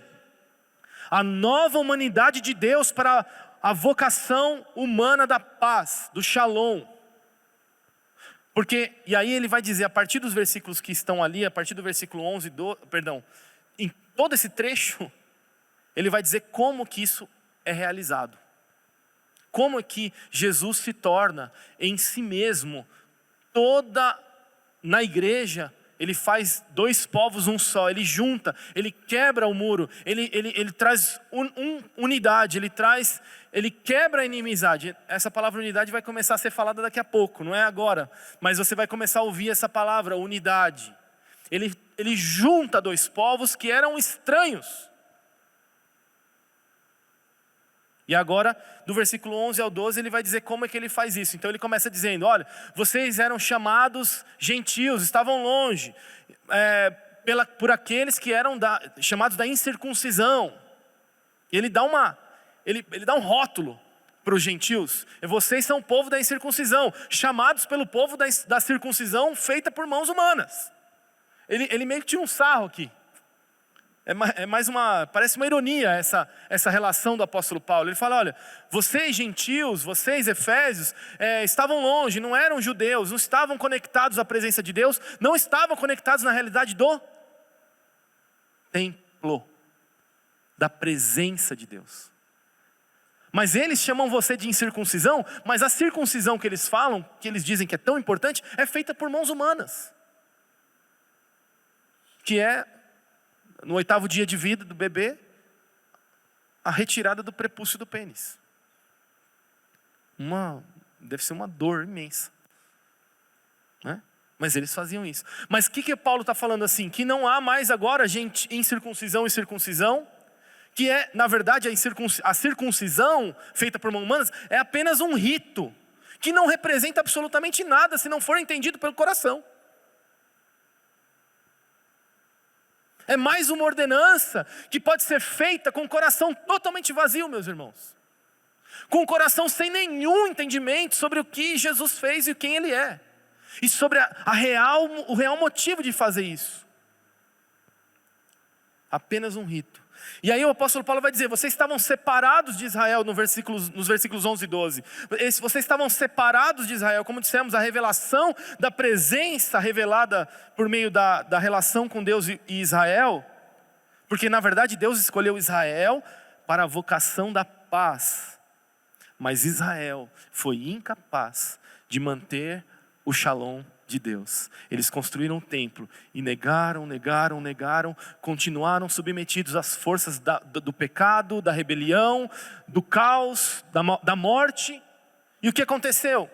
a nova humanidade de Deus para a vocação humana da paz, do shalom. Porque, e aí ele vai dizer, a partir dos versículos que estão ali, a partir do versículo 11, em todo esse trecho, ele vai dizer como que isso é realizado. Como é que Jesus se torna em si mesmo, na igreja, ele faz dois povos um só, ele junta, ele quebra o muro, ele traz unidade, ele quebra a inimizade. Essa palavra unidade vai começar a ser falada daqui a pouco, não é agora, mas você vai começar a ouvir essa palavra, unidade. Ele junta dois povos que eram estranhos. E agora, do versículo 11 ao 12, ele vai dizer como é que ele faz isso. Então ele começa dizendo, olha, vocês eram chamados gentios, estavam longe, por aqueles que eram chamados da incircuncisão. Ele dá um rótulo para os gentios. Vocês são o povo da incircuncisão, chamados pelo povo da circuncisão feita por mãos humanas. Ele meio que tira um sarro aqui. Parece uma ironia essa relação do apóstolo Paulo. Ele fala, olha, vocês gentios, vocês efésios, estavam longe, não eram judeus, não estavam conectados à presença de Deus, não estavam conectados na realidade do templo, da presença de Deus. Mas eles chamam você de incircuncisão, mas a circuncisão que eles falam, que eles dizem que é tão importante, é feita por mãos humanas. Que é, no 8º dia de vida do bebê, a retirada do prepúcio do pênis. Deve ser uma dor imensa, né? Mas eles faziam isso. Mas o que Paulo está falando assim? Que não há mais agora gente incircuncisão e circuncisão, que é, na verdade, a circuncisão feita por mãos humanas é apenas um rito, que não representa absolutamente nada se não for entendido pelo coração. É mais uma ordenança que pode ser feita com o coração totalmente vazio, meus irmãos. Com o coração sem nenhum entendimento sobre o que Jesus fez e quem Ele é. E sobre o real motivo de fazer isso. Apenas um rito. E aí o apóstolo Paulo vai dizer, vocês estavam separados de Israel nos versículos 11 e 12. Vocês estavam separados de Israel, como dissemos, a revelação da presença revelada por meio da relação com Deus e Israel. Porque na verdade Deus escolheu Israel para a vocação da paz. Mas Israel foi incapaz de manter o shalom de Deus. Eles construíram um templo e negaram, continuaram submetidos às forças do pecado, da rebelião, do caos, da morte. E o que aconteceu?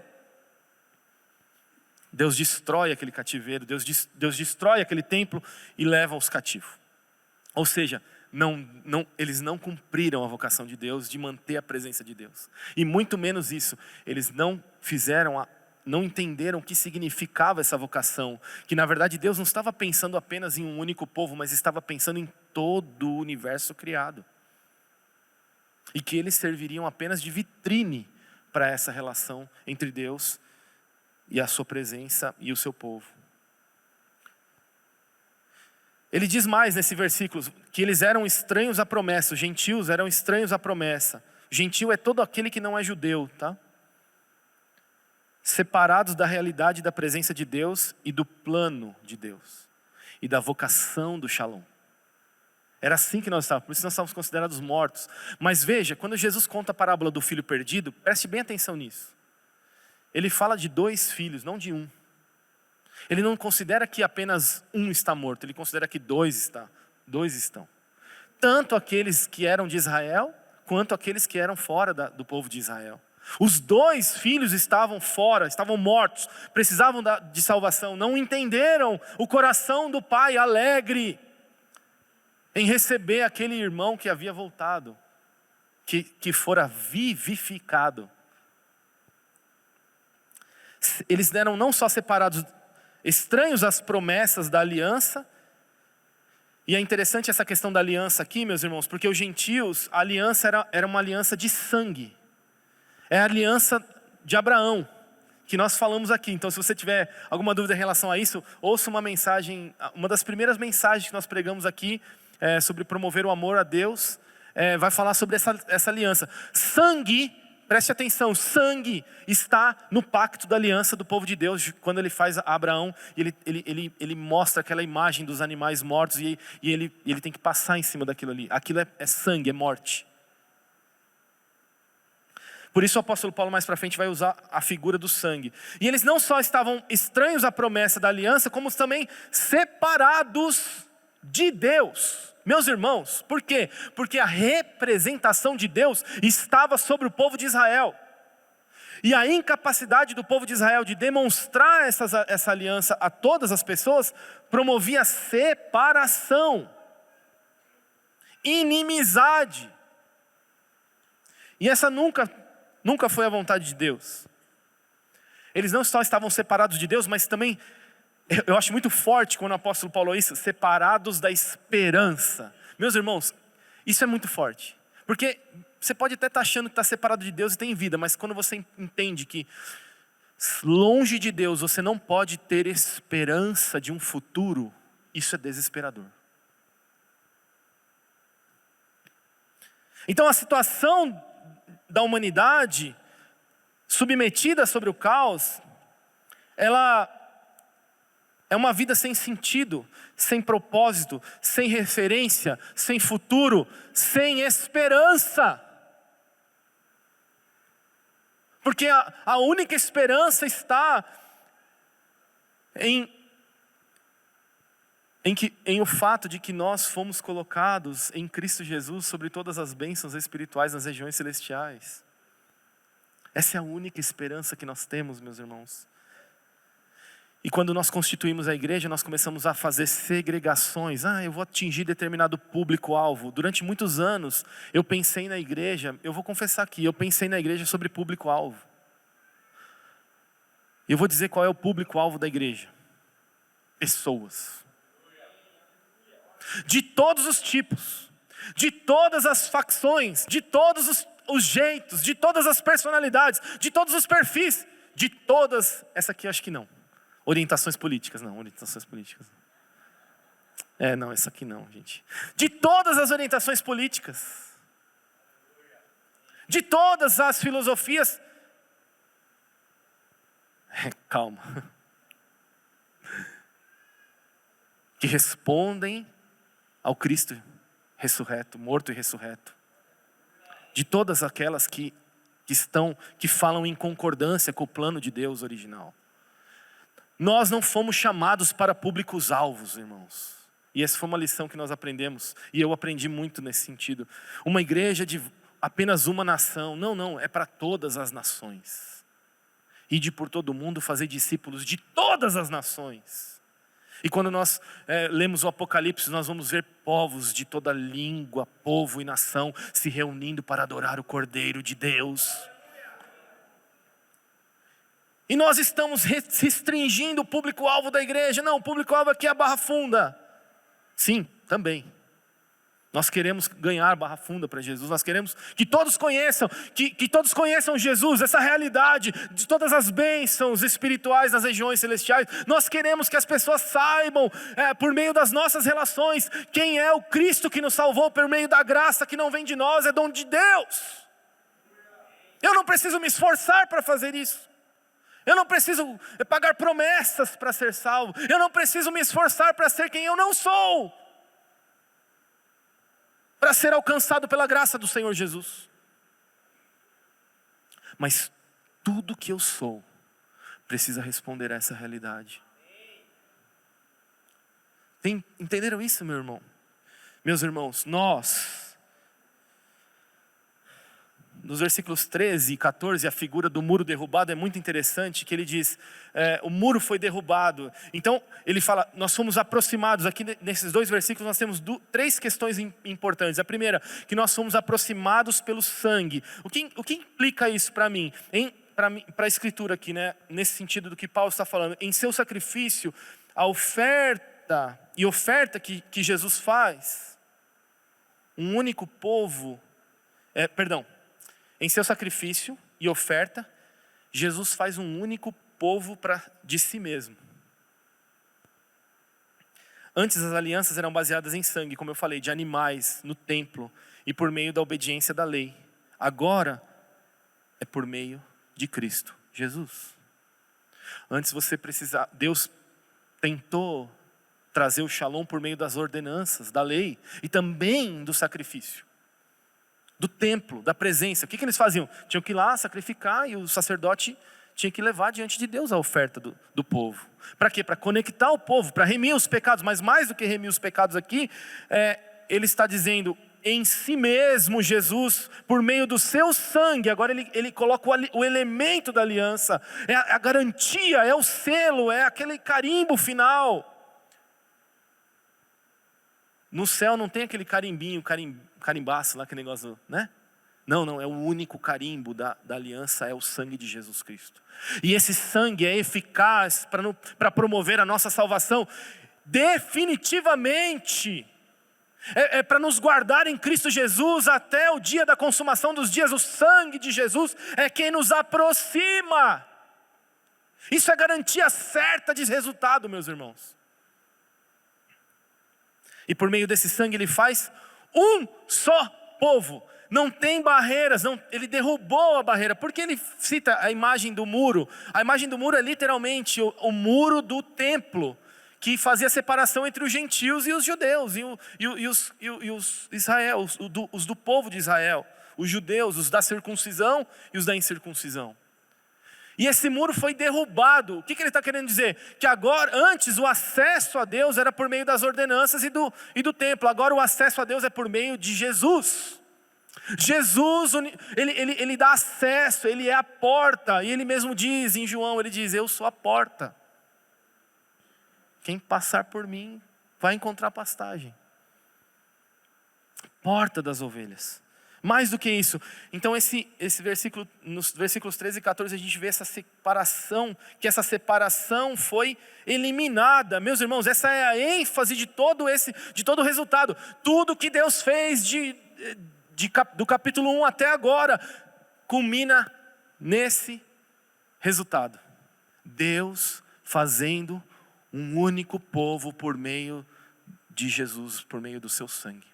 Deus destrói aquele cativeiro, Deus destrói aquele templo e leva os cativos. Ou seja, eles não cumpriram a vocação de Deus de manter a presença de Deus. E muito menos isso, eles não entenderam o que significava essa vocação, que na verdade Deus não estava pensando apenas em um único povo, mas estava pensando em todo o universo criado. e que eles serviriam apenas de vitrine para essa relação entre Deus e a sua presença e o seu povo. Ele diz mais nesse versículo, que eles eram estranhos à promessa, os gentios eram estranhos à promessa. Gentio é todo aquele que não é judeu, tá? Separados da realidade da presença de Deus e do plano de Deus. E da vocação do Shalom. Era assim que nós estávamos, por isso nós estávamos considerados mortos. Mas veja, quando Jesus conta a parábola do filho perdido, preste bem atenção nisso. Ele fala de 2 filhos, não de um. Ele não considera que apenas um está morto, ele considera que 2 estão. Tanto aqueles que eram de Israel, quanto aqueles que eram fora do povo de Israel. Os 2 filhos estavam fora, estavam mortos, precisavam de salvação. Não entenderam o coração do pai alegre em receber aquele irmão que havia voltado, que fora vivificado. Eles eram não só separados, estranhos às promessas da aliança. E é interessante essa questão da aliança aqui, meus irmãos, porque os gentios, a aliança era uma aliança de sangue. É a aliança de Abraão, que nós falamos aqui. Então, se você tiver alguma dúvida em relação a isso, ouça uma mensagem, uma das primeiras mensagens que nós pregamos aqui, sobre promover o amor a Deus, vai falar sobre essa aliança. Sangue, preste atenção, sangue está no pacto da aliança do povo de Deus, quando ele faz a Abraão, ele mostra aquela imagem dos animais mortos, e ele tem que passar em cima daquilo ali. Aquilo é sangue, é morte. Por isso o apóstolo Paulo mais para frente vai usar a figura do sangue. E eles não só estavam estranhos à promessa da aliança, como também separados de Deus. Meus irmãos, por quê? Porque a representação de Deus estava sobre o povo de Israel. E a incapacidade do povo de Israel de demonstrar essa aliança a todas as pessoas promovia separação, inimizade. E essa nunca foi a vontade de Deus. Eles não só estavam separados de Deus, mas também, eu acho muito forte quando o apóstolo Paulo diz, separados da esperança. Meus irmãos, isso é muito forte. Porque você pode até estar achando que está separado de Deus e tem vida, mas quando você entende que longe de Deus você não pode ter esperança de um futuro, isso é desesperador. Então a situação da humanidade submetida sobre o caos, ela é uma vida sem sentido, sem propósito, sem referência, sem futuro, sem esperança. Porque a única esperança está em o fato de que nós fomos colocados em Cristo Jesus sobre todas as bênçãos espirituais nas regiões celestiais. Essa é a única esperança que nós temos, meus irmãos. E quando nós constituímos a igreja, nós começamos a fazer segregações. Eu vou atingir determinado público-alvo. Durante muitos anos, eu pensei na igreja, eu vou confessar aqui, eu pensei na igreja sobre público-alvo. Eu vou dizer qual é o público-alvo da igreja. Pessoas. De todos os tipos, de todas as facções, de todos os jeitos, de todas as personalidades, de todos os perfis, de todas, essa aqui acho que não. Orientações políticas, não, orientações políticas. Não, essa aqui não, gente. De todas as orientações políticas, de todas as filosofias, calma, que respondem ao Cristo ressurreto, morto e ressurreto. De todas aquelas que falam em concordância com o plano de Deus original. Nós não fomos chamados para públicos-alvos, irmãos. E essa foi uma lição que nós aprendemos. E eu aprendi muito nesse sentido. Uma igreja de apenas uma nação. Não, é para todas as nações. Ide por todo mundo fazer discípulos de todas as nações. E quando nós lemos o Apocalipse, nós vamos ver povos de toda língua, povo e nação se reunindo para adorar o Cordeiro de Deus. E nós estamos restringindo o público-alvo da igreja. Não, o público-alvo aqui é a Barra Funda. Sim, também. Nós queremos ganhar Barra Funda para Jesus. Nós queremos que todos conheçam, que todos conheçam Jesus, essa realidade de todas as bênçãos espirituais nas regiões celestiais. Nós queremos que as pessoas saibam, por meio das nossas relações, quem é o Cristo que nos salvou por meio da graça que não vem de nós, é dom de Deus. Eu não preciso me esforçar para fazer isso. Eu não preciso pagar promessas para ser salvo. Eu não preciso me esforçar para ser quem eu não sou, para ser alcançado pela graça do Senhor Jesus. Mas tudo que eu sou precisa responder a essa realidade. Entenderam isso, meu irmão? Meus irmãos, nos versículos 13 e 14, a figura do muro derrubado é muito interessante, que ele diz, o muro foi derrubado. Então, ele fala, nós fomos aproximados. Aqui nesses 2 versículos nós temos 3 questões importantes. A primeira, que nós fomos aproximados pelo sangue. O que implica isso para mim? Para a escritura aqui, né? Nesse sentido do que Paulo está falando. Em seu sacrifício, a oferta que Jesus faz, um único povo, em seu sacrifício e oferta, Jesus faz um único povo de si mesmo. Antes as alianças eram baseadas em sangue, como eu falei, de animais no templo e por meio da obediência da lei. Agora é por meio de Cristo Jesus. Antes Deus tentou trazer o shalom por meio das ordenanças, da lei e também do sacrifício. Do templo, da presença. O que eles faziam? Tinham que ir lá sacrificar e o sacerdote tinha que levar diante de Deus a oferta do povo. Para quê? Para conectar o povo, para remir os pecados. Mas mais do que remir os pecados aqui, ele está dizendo, em si mesmo Jesus, por meio do seu sangue. Agora ele coloca o elemento da aliança, é a garantia, é o selo, é aquele carimbo final. No céu não tem aquele carimbinho, carimbaço lá, aquele negócio, né? Não, é o único carimbo da aliança, é o sangue de Jesus Cristo. E esse sangue é eficaz para promover a nossa salvação definitivamente. É para nos guardar em Cristo Jesus até o dia da consumação dos dias. O sangue de Jesus é quem nos aproxima. Isso é garantia certa de resultado, meus irmãos. E por meio desse sangue ele faz um só povo. Não tem barreiras, ele derrubou a barreira. Porque ele cita a imagem do muro. A imagem do muro é literalmente o muro do templo, que fazia separação entre os gentios e os judeus, e os Israel, os do povo de Israel, os judeus, os da circuncisão e os da incircuncisão. E esse muro foi derrubado. O que ele está querendo dizer? Que agora, antes o acesso a Deus era por meio das ordenanças e do templo. Agora o acesso a Deus é por meio de Jesus. Jesus, ele dá acesso, ele é a porta. E ele mesmo diz em João, ele diz, eu sou a porta. Quem passar por mim vai encontrar pastagem. Porta das ovelhas. Mais do que isso, então esse versículo, nos versículos 13 e 14 a gente vê essa separação, que essa separação foi eliminada. Meus irmãos, essa é a ênfase de todo o resultado. Tudo que Deus fez do capítulo 1 até agora, culmina nesse resultado. Deus fazendo um único povo por meio de Jesus, por meio do seu sangue.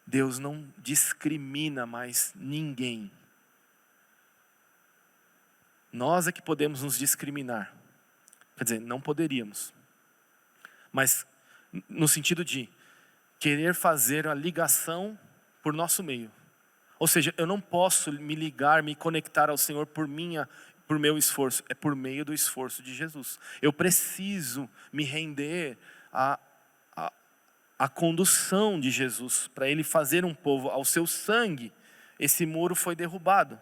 Deus não discrimina mais ninguém. Nós é que podemos nos discriminar. Quer dizer, não poderíamos. Mas no sentido de querer fazer a ligação por nosso meio. Ou seja, eu não posso me conectar ao Senhor por meu esforço. É por meio do esforço de Jesus. Eu preciso me render a condução de Jesus, para ele fazer um povo ao seu sangue. Esse muro foi derrubado.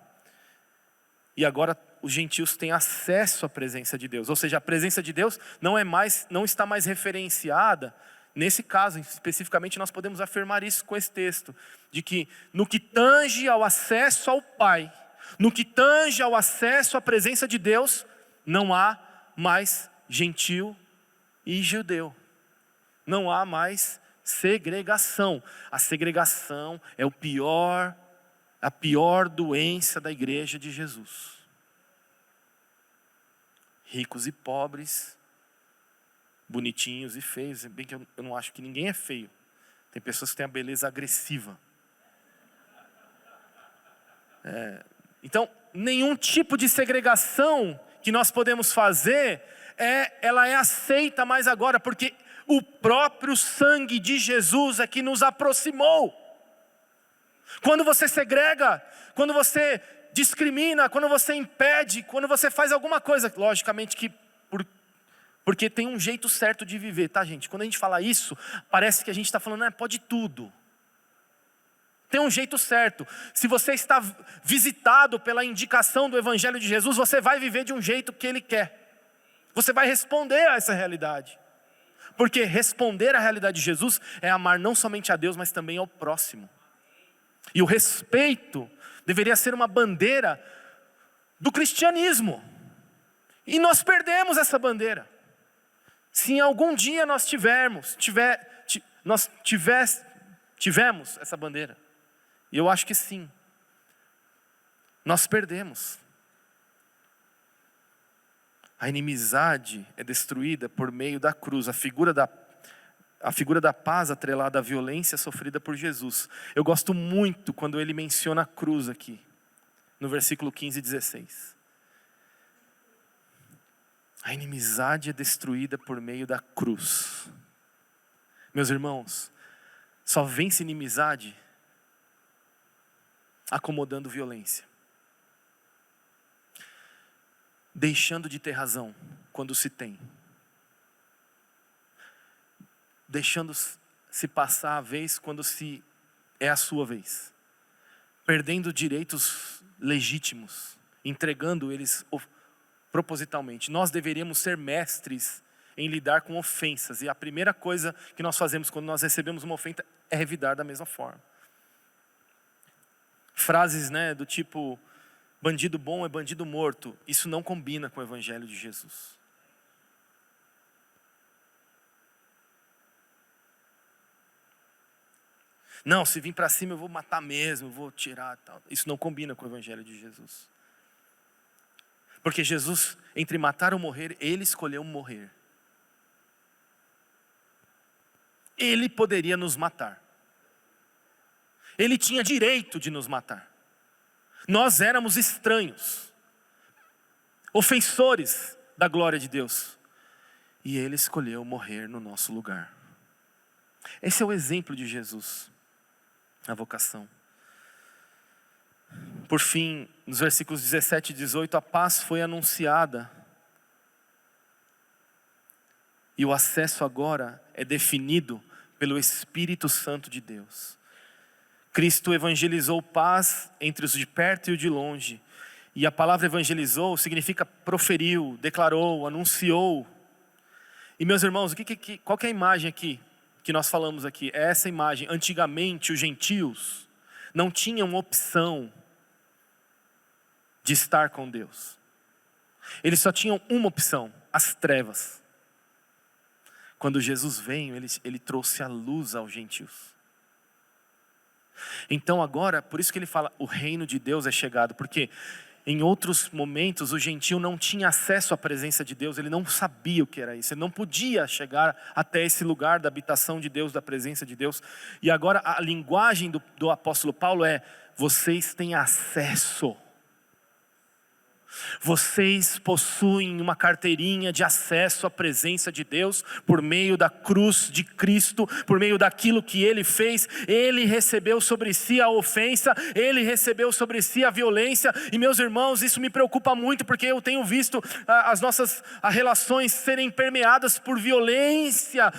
E agora os gentios têm acesso à presença de Deus. Ou seja, a presença de Deus não está mais referenciada. Nesse caso, especificamente, nós podemos afirmar isso com esse texto. De que no que tange ao acesso ao Pai, no que tange ao acesso à presença de Deus, não há mais gentio e judeu. Não há mais Segregação. A segregação é a pior doença da igreja de Jesus. Ricos e pobres, bonitinhos e feios. Bem que eu não acho que ninguém é feio. Tem pessoas que têm a beleza agressiva. Então, nenhum tipo de segregação que nós podemos fazer, ela é aceita mais agora, porque o próprio sangue de Jesus é que nos aproximou. Quando você segrega, quando você discrimina, quando você impede, quando você faz alguma coisa, logicamente que porque tem um jeito certo de viver, tá, gente? Quando a gente fala isso, parece que a gente está falando, pode tudo. Tem um jeito certo. Se você está visitado pela indicação do Evangelho de Jesus, você vai viver de um jeito que Ele quer. Você vai responder a essa realidade. Porque responder à realidade de Jesus é amar não somente a Deus, mas também ao próximo. E o respeito deveria ser uma bandeira do cristianismo. E nós perdemos essa bandeira. Se em algum dia nós tivemos essa bandeira, e eu acho que sim, nós perdemos. A inimizade é destruída por meio da cruz, a figura da paz atrelada à violência sofrida por Jesus. Eu gosto muito quando ele menciona a cruz aqui, no versículo 15 e 16. A inimizade é destruída por meio da cruz. Meus irmãos, só vence inimizade acomodando violência. Deixando de ter razão quando se tem. Deixando se passar a vez quando é a sua vez. Perdendo direitos legítimos, entregando eles propositalmente. Nós deveríamos ser mestres em lidar com ofensas. E a primeira coisa que nós fazemos quando nós recebemos uma ofensa é revidar da mesma forma. Frases, do tipo, bandido bom é bandido morto. Isso não combina com o Evangelho de Jesus. Não, se vir para cima eu vou matar mesmo, eu vou tirar tal. Isso não combina com o Evangelho de Jesus. Porque Jesus, entre matar ou morrer, Ele escolheu morrer. Ele poderia nos matar. Ele tinha direito de nos matar. Nós éramos estranhos, ofensores da glória de Deus. E Ele escolheu morrer no nosso lugar. Esse é o exemplo de Jesus, a vocação. Por fim, nos versículos 17 e 18, a paz foi anunciada. E o acesso agora é definido pelo Espírito Santo de Deus. Cristo evangelizou paz entre os de perto e os de longe. E a palavra evangelizou significa proferiu, declarou, anunciou. E meus irmãos, qual que é a imagem aqui que nós falamos aqui? É essa imagem. Antigamente os gentios não tinham opção de estar com Deus. Eles só tinham uma opção, as trevas. Quando Jesus veio, ele trouxe a luz aos gentios. Então agora, por isso que ele fala, o reino de Deus é chegado, porque em outros momentos o gentio não tinha acesso à presença de Deus, ele não sabia o que era isso, ele não podia chegar até esse lugar da habitação de Deus, da presença de Deus. E agora a linguagem do apóstolo Paulo é, vocês têm acesso. Vocês possuem uma carteirinha de acesso à presença de Deus por meio da cruz de Cristo, por meio daquilo que Ele fez. Ele recebeu sobre si a ofensa, Ele recebeu sobre si a violência. E meus irmãos, isso me preocupa muito, porque eu tenho visto as nossas relações serem permeadas por violência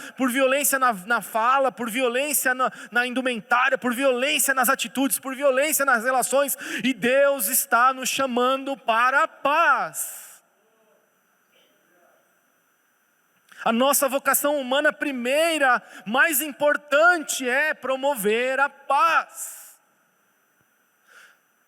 na fala, por violência na indumentária, por violência nas atitudes, por violência nas relações. E Deus está nos chamando para a paz. A nossa vocação humana primeira, mais importante, é promover a paz.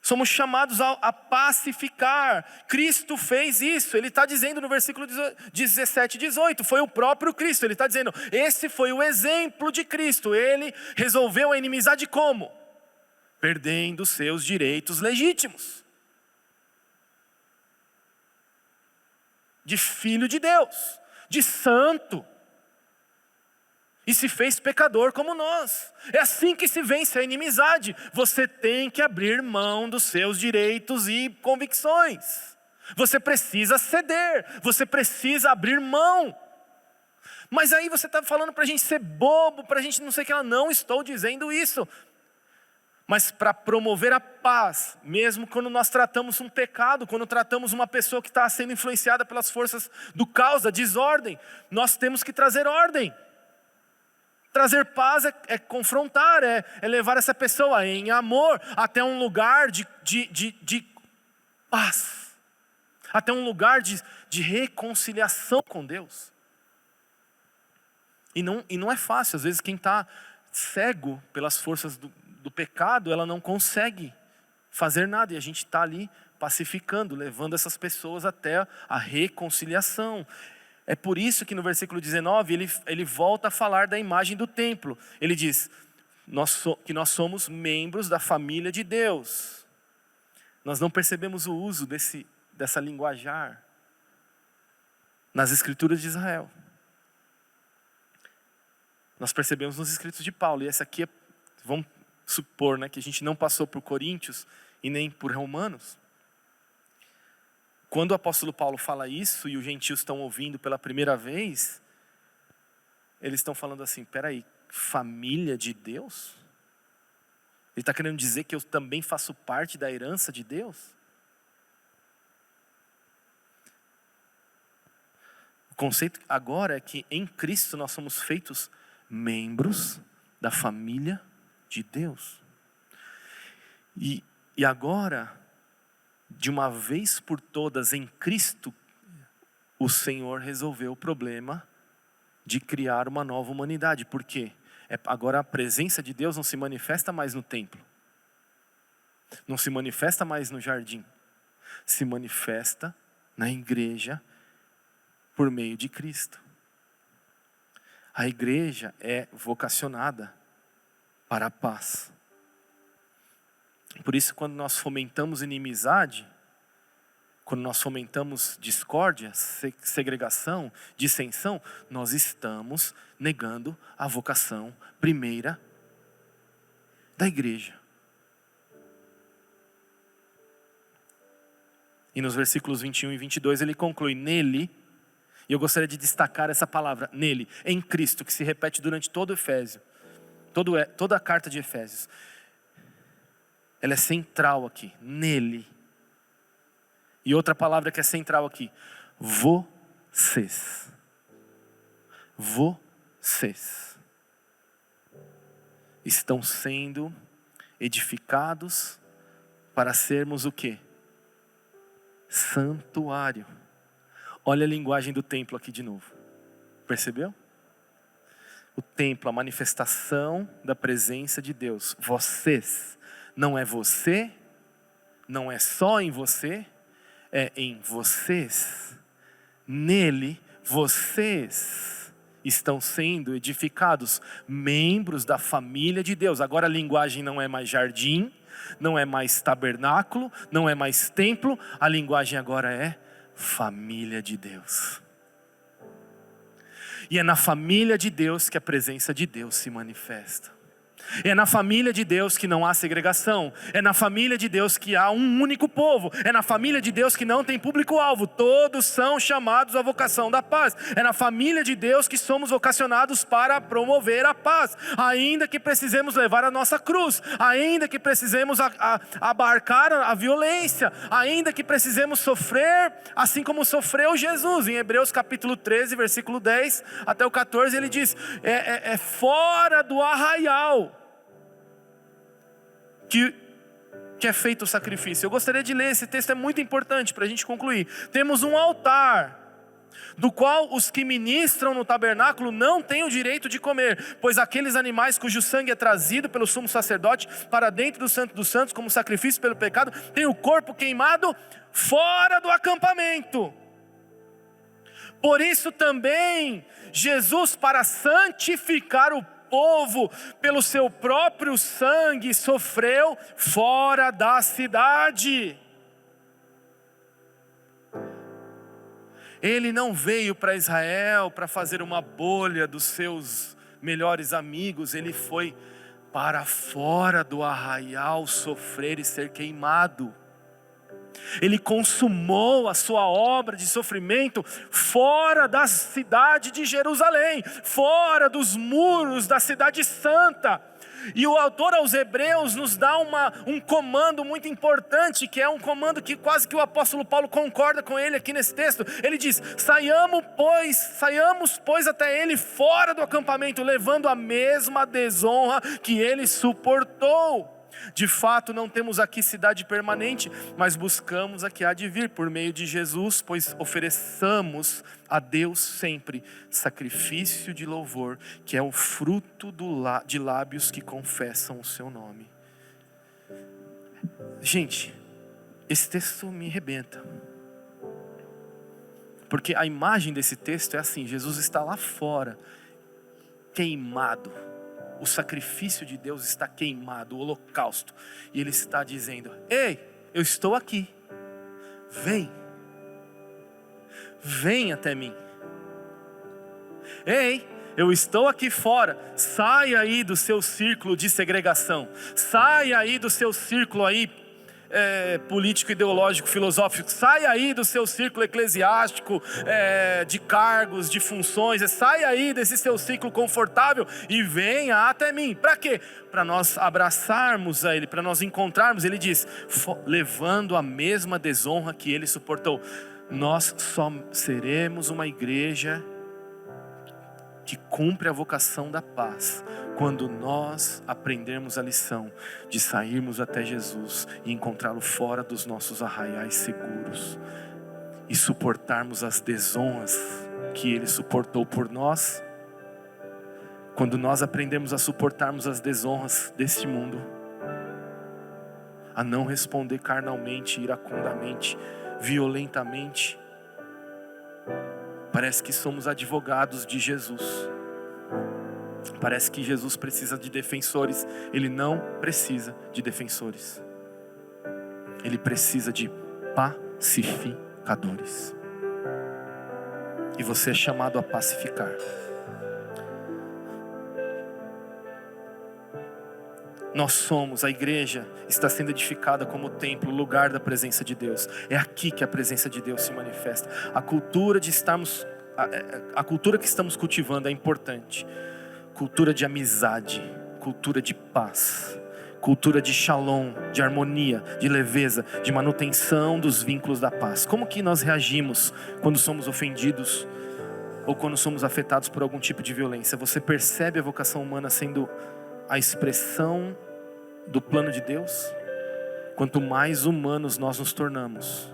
Somos chamados a pacificar. Cristo fez isso. Ele está dizendo no versículo 17 e 18. Foi o próprio Cristo. Ele está dizendo, esse foi o exemplo de Cristo. Ele resolveu a inimizade como? Perdendo seus direitos legítimos. De filho de Deus. De santo. E se fez pecador como nós. É assim que se vence a inimizade. Você tem que abrir mão dos seus direitos e convicções. Você precisa ceder. Você precisa abrir mão. Mas aí você está falando para a gente ser bobo, para a gente não sei o que. Não estou dizendo isso. Mas para promover a paz, mesmo quando nós tratamos um pecado, quando tratamos uma pessoa que está sendo influenciada pelas forças do caos, da desordem, nós temos que trazer ordem. Trazer paz é confrontar, é levar essa pessoa em amor até um lugar de paz. Até um lugar de reconciliação com Deus. E não é fácil, às vezes quem está cego pelas forças do pecado, ela não consegue fazer nada. E a gente está ali pacificando, levando essas pessoas até a reconciliação. É por isso que no versículo 19 ele volta a falar da imagem do templo. Ele diz que nós somos membros da família de Deus. Nós não percebemos o uso dessa linguajar nas escrituras de Israel. Nós percebemos nos escritos de Paulo. E essa aqui, vamos supor, que a gente não passou por Coríntios e nem por Romanos. Quando o apóstolo Paulo fala isso e os gentios estão ouvindo pela primeira vez, eles estão falando assim, peraí, família de Deus? Ele está querendo dizer que eu também faço parte da herança de Deus? O conceito agora é que em Cristo nós somos feitos membros da família de Deus. E agora, de uma vez por todas em Cristo, o Senhor resolveu o problema de criar uma nova humanidade. Por quê? Agora a presença de Deus não se manifesta mais no templo. Não se manifesta mais no jardim. Se manifesta na igreja por meio de Cristo. A igreja é vocacionada para a paz. Por isso, quando nós fomentamos inimizade, quando nós fomentamos discórdia, segregação, dissensão, nós estamos negando a vocação primeira da igreja. E nos versículos 21 e 22 ele conclui, nele, e eu gostaria de destacar essa palavra, nele, em Cristo, que se repete durante todo Efésio, toda a carta de Efésios. Ela é central aqui, nele. E outra palavra que é central aqui, vocês. Vocês estão sendo edificados para sermos o quê? Santuário. Olha a linguagem do templo aqui de novo. Percebeu? O templo, a manifestação da presença de Deus. Vocês. Não é você, não é só em você, é em vocês. Nele, vocês estão sendo edificados, membros da família de Deus. Agora a linguagem não é mais jardim, não é mais tabernáculo, não é mais templo. A linguagem agora é família de Deus. E é na família de Deus que a presença de Deus se manifesta. É na família de Deus que não há segregação. É na família de Deus que há um único povo. É na família de Deus que não tem público-alvo. Todos são chamados à vocação da paz. É na família de Deus que somos vocacionados para promover a paz. Ainda que precisemos levar a nossa cruz. Ainda que precisemos abarcar a violência. Ainda que precisemos sofrer assim como sofreu Jesus. Em Hebreus capítulo 13, versículo 10 até o 14, ele diz, é fora do arraial que é feito o sacrifício. Eu gostaria de ler esse texto, é muito importante para a gente concluir. Temos um altar do qual os que ministram no tabernáculo não têm o direito de comer, pois aqueles animais cujo sangue é trazido pelo sumo sacerdote para dentro do Santo dos Santos como sacrifício pelo pecado, têm o corpo queimado fora do acampamento. Por isso também Jesus, para santificar o povo pelo seu próprio sangue, sofreu fora da cidade. Ele não veio para Israel para fazer uma bolha dos seus melhores amigos. Ele foi para fora do arraial sofrer e ser queimado. Ele consumou a sua obra de sofrimento fora da cidade de Jerusalém, fora dos muros da cidade santa. E o autor aos Hebreus nos dá um comando muito importante, que é um comando que quase que o apóstolo Paulo concorda com ele aqui nesse texto. Ele diz: saiamos pois até ele fora do acampamento, levando a mesma desonra que ele suportou. De fato não temos aqui cidade permanente, mas buscamos a que há de vir por meio de Jesus, pois ofereçamos a Deus sempre sacrifício de louvor, que é o fruto de lábios que confessam o seu nome. Gente, esse texto me arrebenta, porque a imagem desse texto é assim: Jesus está lá fora, queimado. O sacrifício de Deus está queimado, o holocausto. E Ele está dizendo: ei, eu estou aqui. Vem até mim. Ei, eu estou aqui fora. Saia aí do seu círculo de segregação. Saia aí do seu círculo aí político, ideológico, filosófico. Saia aí do seu círculo eclesiástico, de cargos, de funções. Saia aí desse seu ciclo confortável e venha até mim. Para quê? Para nós abraçarmos a Ele, para nós encontrarmos. Ele diz: levando a mesma desonra que Ele suportou. Nós só seremos uma igreja que cumpre a vocação da paz quando nós aprendermos a lição de sairmos até Jesus e encontrá-lo fora dos nossos arraiais seguros e suportarmos as desonras que Ele suportou por nós. Quando nós aprendemos a suportarmos as desonras deste mundo, a não responder carnalmente, iracundamente, violentamente, parece que somos advogados de Jesus. Parece que Jesus precisa de defensores. Ele não precisa de defensores. Ele precisa de pacificadores. E você é chamado a pacificar. Nós somos, a igreja está sendo edificada como templo, lugar da presença de Deus. É aqui que a presença de Deus se manifesta. A cultura que estamos cultivando é importante. Cultura de amizade, cultura de paz, cultura de shalom, de harmonia, de leveza, de manutenção dos vínculos da paz. Como que nós reagimos quando somos ofendidos ou quando somos afetados por algum tipo de violência? Você percebe a vocação humana sendo a expressão do plano de Deus? Quanto mais humanos nós nos tornamos,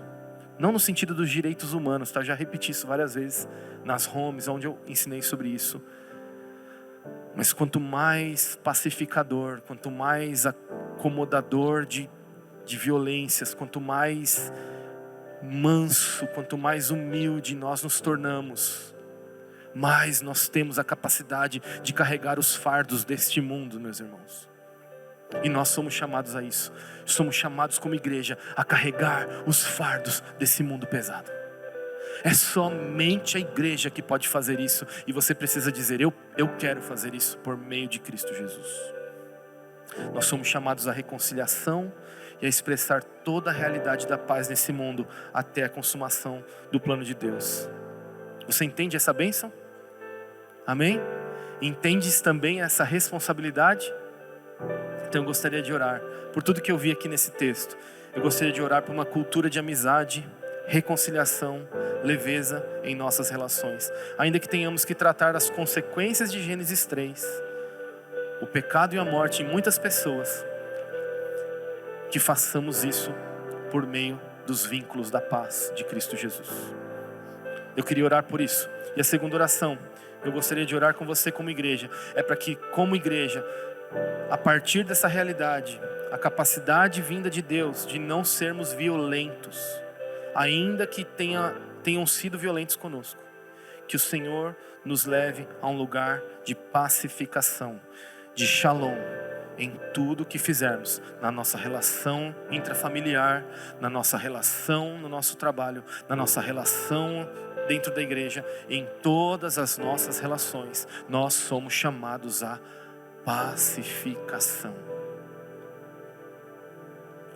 não no sentido dos direitos humanos, tá? Já repeti isso várias vezes nas homes, onde eu ensinei sobre isso. Mas quanto mais pacificador, quanto mais acomodador de violências, quanto mais manso, quanto mais humilde nós nos tornamos, mais nós temos a capacidade de carregar os fardos deste mundo, meus irmãos. E nós somos chamados a isso. Somos chamados como igreja a carregar os fardos desse mundo pesado. É somente a igreja que pode fazer isso. E você precisa dizer: eu quero fazer isso por meio de Cristo Jesus. Nós somos chamados à reconciliação e a expressar toda a realidade da paz nesse mundo até a consumação do plano de Deus. Você entende essa bênção? Amém? Entendes também essa responsabilidade? Então eu gostaria de orar por tudo que eu vi aqui nesse texto. Eu gostaria de orar por uma cultura de amizade, reconciliação, leveza em nossas relações. Ainda que tenhamos que tratar das consequências de Gênesis 3, o pecado e a morte em muitas pessoas, que façamos isso por meio dos vínculos da paz de Cristo Jesus. Eu queria orar por isso. E a segunda oração, eu gostaria de orar com você como igreja, é para que, como igreja, a partir dessa realidade, a capacidade vinda de Deus de não sermos violentos, ainda que tenham sido violentos conosco, que o Senhor nos leve a um lugar de pacificação, de shalom, em tudo que fizermos, na nossa relação intrafamiliar, na nossa relação no nosso trabalho, na nossa relação dentro da igreja, em todas as nossas relações, nós somos chamados a pacificação,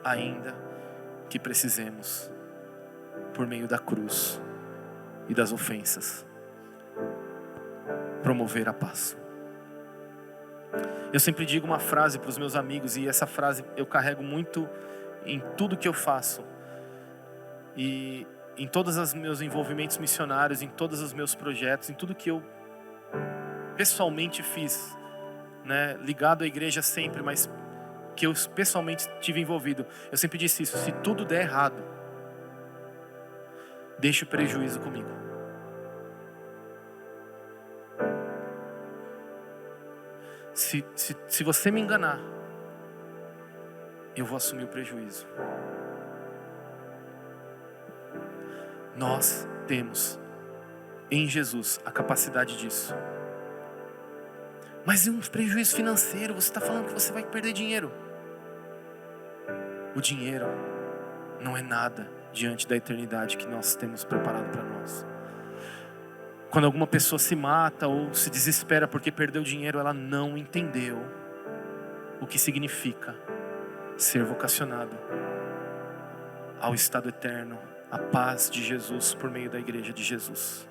ainda que precisemos, por meio da cruz e das ofensas, promover a paz. Eu sempre digo uma frase para os meus amigos, e essa frase eu carrego muito em tudo que eu faço, e em todos os meus envolvimentos missionários, em todos os meus projetos, em tudo que eu pessoalmente fiz, né, ligado à igreja sempre, mas que eu pessoalmente estive envolvido. Eu sempre disse isso: se tudo der errado, deixa o prejuízo comigo. Se você me enganar, eu vou assumir o prejuízo. Nós temos em Jesus a capacidade disso. Mas e um prejuízo financeiro? Você está falando que você vai perder dinheiro. O dinheiro não é nada diante da eternidade que nós temos preparado para nós. Quando alguma pessoa se mata ou se desespera porque perdeu dinheiro, ela não entendeu o que significa ser vocacionado ao estado eterno, à paz de Jesus por meio da igreja de Jesus.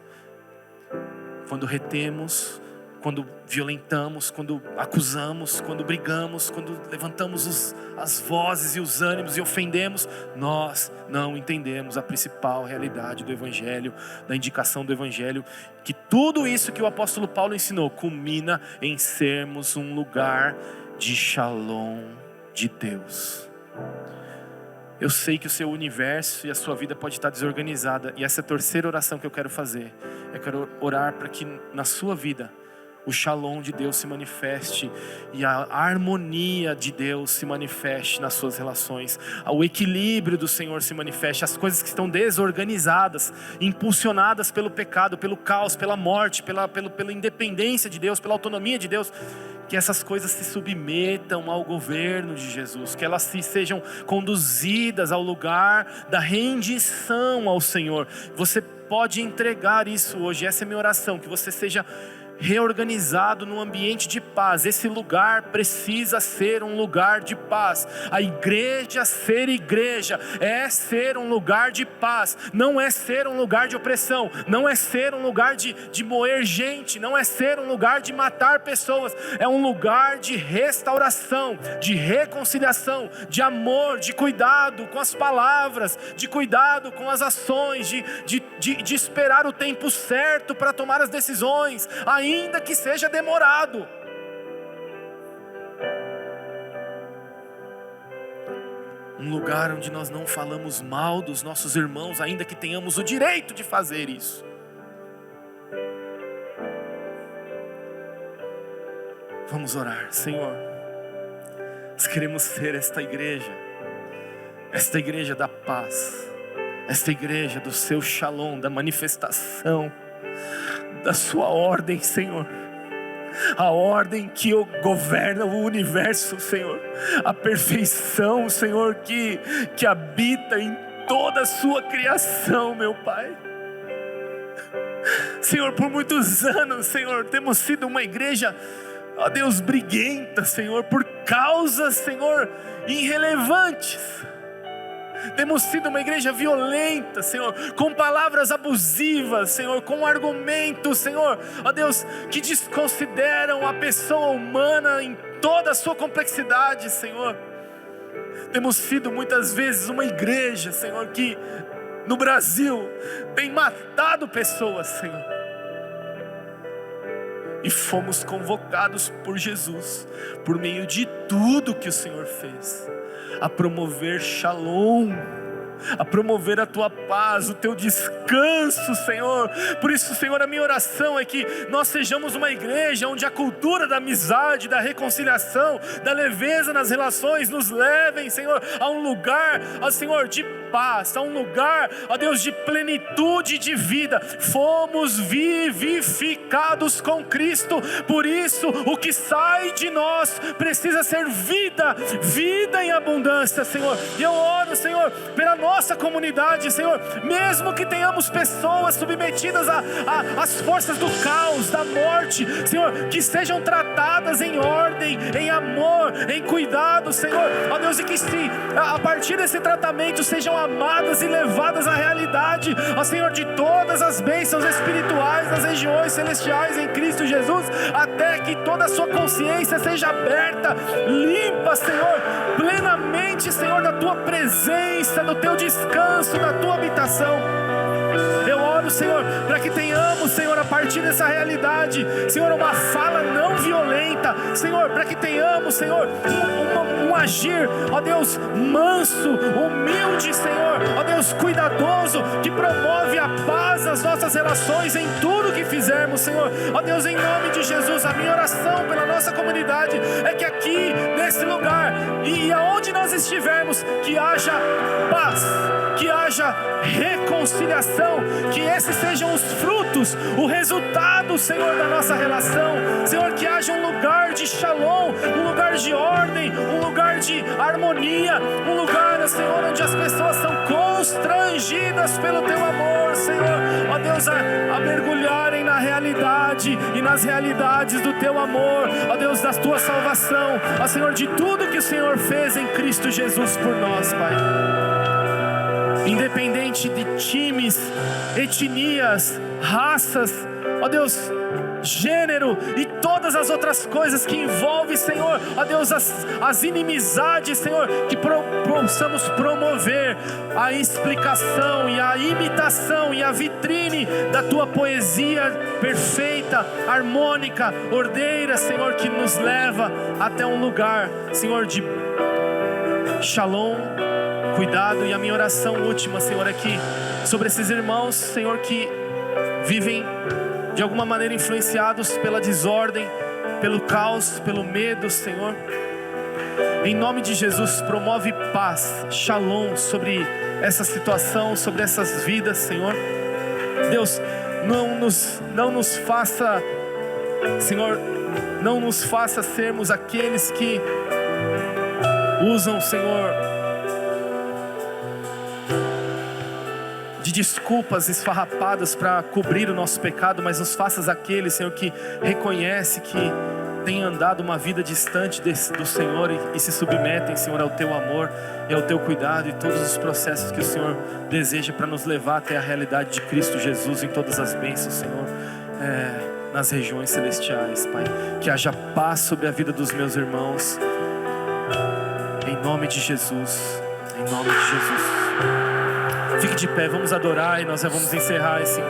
Quando retemos, quando violentamos, quando acusamos, quando brigamos, quando levantamos as vozes e os ânimos e ofendemos, nós não entendemos a principal realidade do Evangelho, da indicação do Evangelho, que tudo isso que o apóstolo Paulo ensinou culmina em sermos um lugar de shalom de Deus. Eu sei que o seu universo e a sua vida pode estar desorganizada, e essa é a terceira oração que eu quero fazer. Eu quero orar para que na sua vida o shalom de Deus se manifeste e a harmonia de Deus se manifeste nas suas relações, o equilíbrio do Senhor se manifeste, as coisas que estão desorganizadas, impulsionadas pelo pecado, pelo caos, pela morte, pela independência de Deus, pela autonomia de Deus, que essas coisas se submetam ao governo de Jesus, que elas sejam conduzidas ao lugar da rendição ao Senhor. Você pode entregar isso hoje, essa é a minha oração, que você seja reorganizado num ambiente de paz. Esse lugar precisa ser um lugar de paz. A igreja ser igreja é ser um lugar de paz, não é ser um lugar de opressão, não é ser um lugar de moer gente, não é ser um lugar de matar pessoas, é um lugar de restauração, de reconciliação, de amor, de cuidado com as palavras, de cuidado com as ações, de esperar o tempo certo para tomar as decisões, ainda que seja demorado. Um lugar onde nós não falamos mal dos nossos irmãos, ainda que tenhamos o direito de fazer isso. Vamos orar. Senhor, nós queremos ser esta igreja da paz, esta igreja do seu shalom, da manifestação da sua ordem, Senhor, a ordem que governa o universo, Senhor, a perfeição, Senhor, que habita em toda a sua criação, meu Pai. Senhor, por muitos anos, Senhor, temos sido uma igreja, ó Deus, briguenta, Senhor, por causas, Senhor, irrelevantes. Temos sido uma igreja violenta, Senhor, com palavras abusivas, Senhor, com argumentos, Senhor, ó Deus, que desconsideram a pessoa humana em toda a sua complexidade, Senhor. Temos sido muitas vezes uma igreja, Senhor, que no Brasil tem matado pessoas, Senhor. E fomos convocados por Jesus, por meio de tudo que o Senhor fez, a promover shalom, a promover a tua paz, o teu descanso, Senhor. Por isso, Senhor, a minha oração é que nós sejamos uma igreja onde a cultura da amizade, da reconciliação, da leveza nas relações nos levem, Senhor, a um lugar, ó Senhor, de paz, a um lugar, ó Deus, de plenitude de vida. Fomos vivificados com Cristo, por isso o que sai de nós precisa ser vida, vida em abundância, Senhor. E eu oro, Senhor, pela nossa comunidade, Senhor, mesmo que tenhamos pessoas submetidas às forças do caos, da morte, Senhor, que sejam tratadas em ordem, em amor, em cuidado, Senhor, ó Deus, e que se a partir desse tratamento sejam amadas e levadas à realidade, ó Senhor, de todas as bênçãos espirituais das regiões celestiais em Cristo Jesus, até que toda a sua consciência seja aberta, limpa, Senhor, plenamente, Senhor, da tua presença, do teu descanso, da tua habitação. Eu oro, Senhor, para que tenhamos, Senhor, a partir dessa realidade, Senhor, uma fala não violenta, Senhor, para que tenhamos, Senhor, um agir, ó Deus, manso, humilde, Senhor, ó Deus, cuidadoso, que promove a paz nas nossas relações em tudo que fizermos, Senhor. Ó Deus, em nome de Jesus, a minha oração pela nossa comunidade é que aqui, nesse lugar, e aonde nós estivermos, que haja paz, que haja reconciliação, que esses sejam os frutos, o resultado, Senhor, da nossa relação, Senhor, que haja um lugar de shalom, um lugar de ordem, um lugar de harmonia, um lugar, Senhor, onde as pessoas são constrangidas pelo teu amor, Senhor, ó Deus, a mergulharem na realidade e nas realidades do teu amor, ó Deus, da tua salvação, ó Senhor, de tudo que o Senhor fez em Cristo Jesus por nós, Pai. Independente de times, etnias, raças, ó Deus, gênero e todas as outras coisas que envolvem, Senhor, ó Deus, as inimizades, Senhor, que possamos promover a explicação e a imitação e a vitrine da tua poesia perfeita, harmônica, ordeira, Senhor, que nos leva até um lugar, Senhor, de shalom, cuidado. E a minha oração última, Senhor, é que sobre esses irmãos, Senhor, que vivem de alguma maneira influenciados pela desordem, pelo caos, pelo medo, Senhor, em nome de Jesus, promove paz, shalom sobre essa situação, sobre essas vidas, Senhor. Deus, não nos faça, Senhor, não nos faça sermos aqueles que usam, Senhor, de desculpas esfarrapadas para cobrir o nosso pecado, mas nos faças aqueles, Senhor, que reconhece que tem andado uma vida distante do Senhor e se submetem, Senhor, ao teu amor e ao teu cuidado e todos os processos que o Senhor deseja para nos levar até a realidade de Cristo Jesus em todas as bênçãos, Senhor, nas regiões celestiais, Pai. Que haja paz sobre a vida dos meus irmãos, em nome de Jesus, em nome de Jesus. Fique de pé, vamos adorar e nós já vamos encerrar esse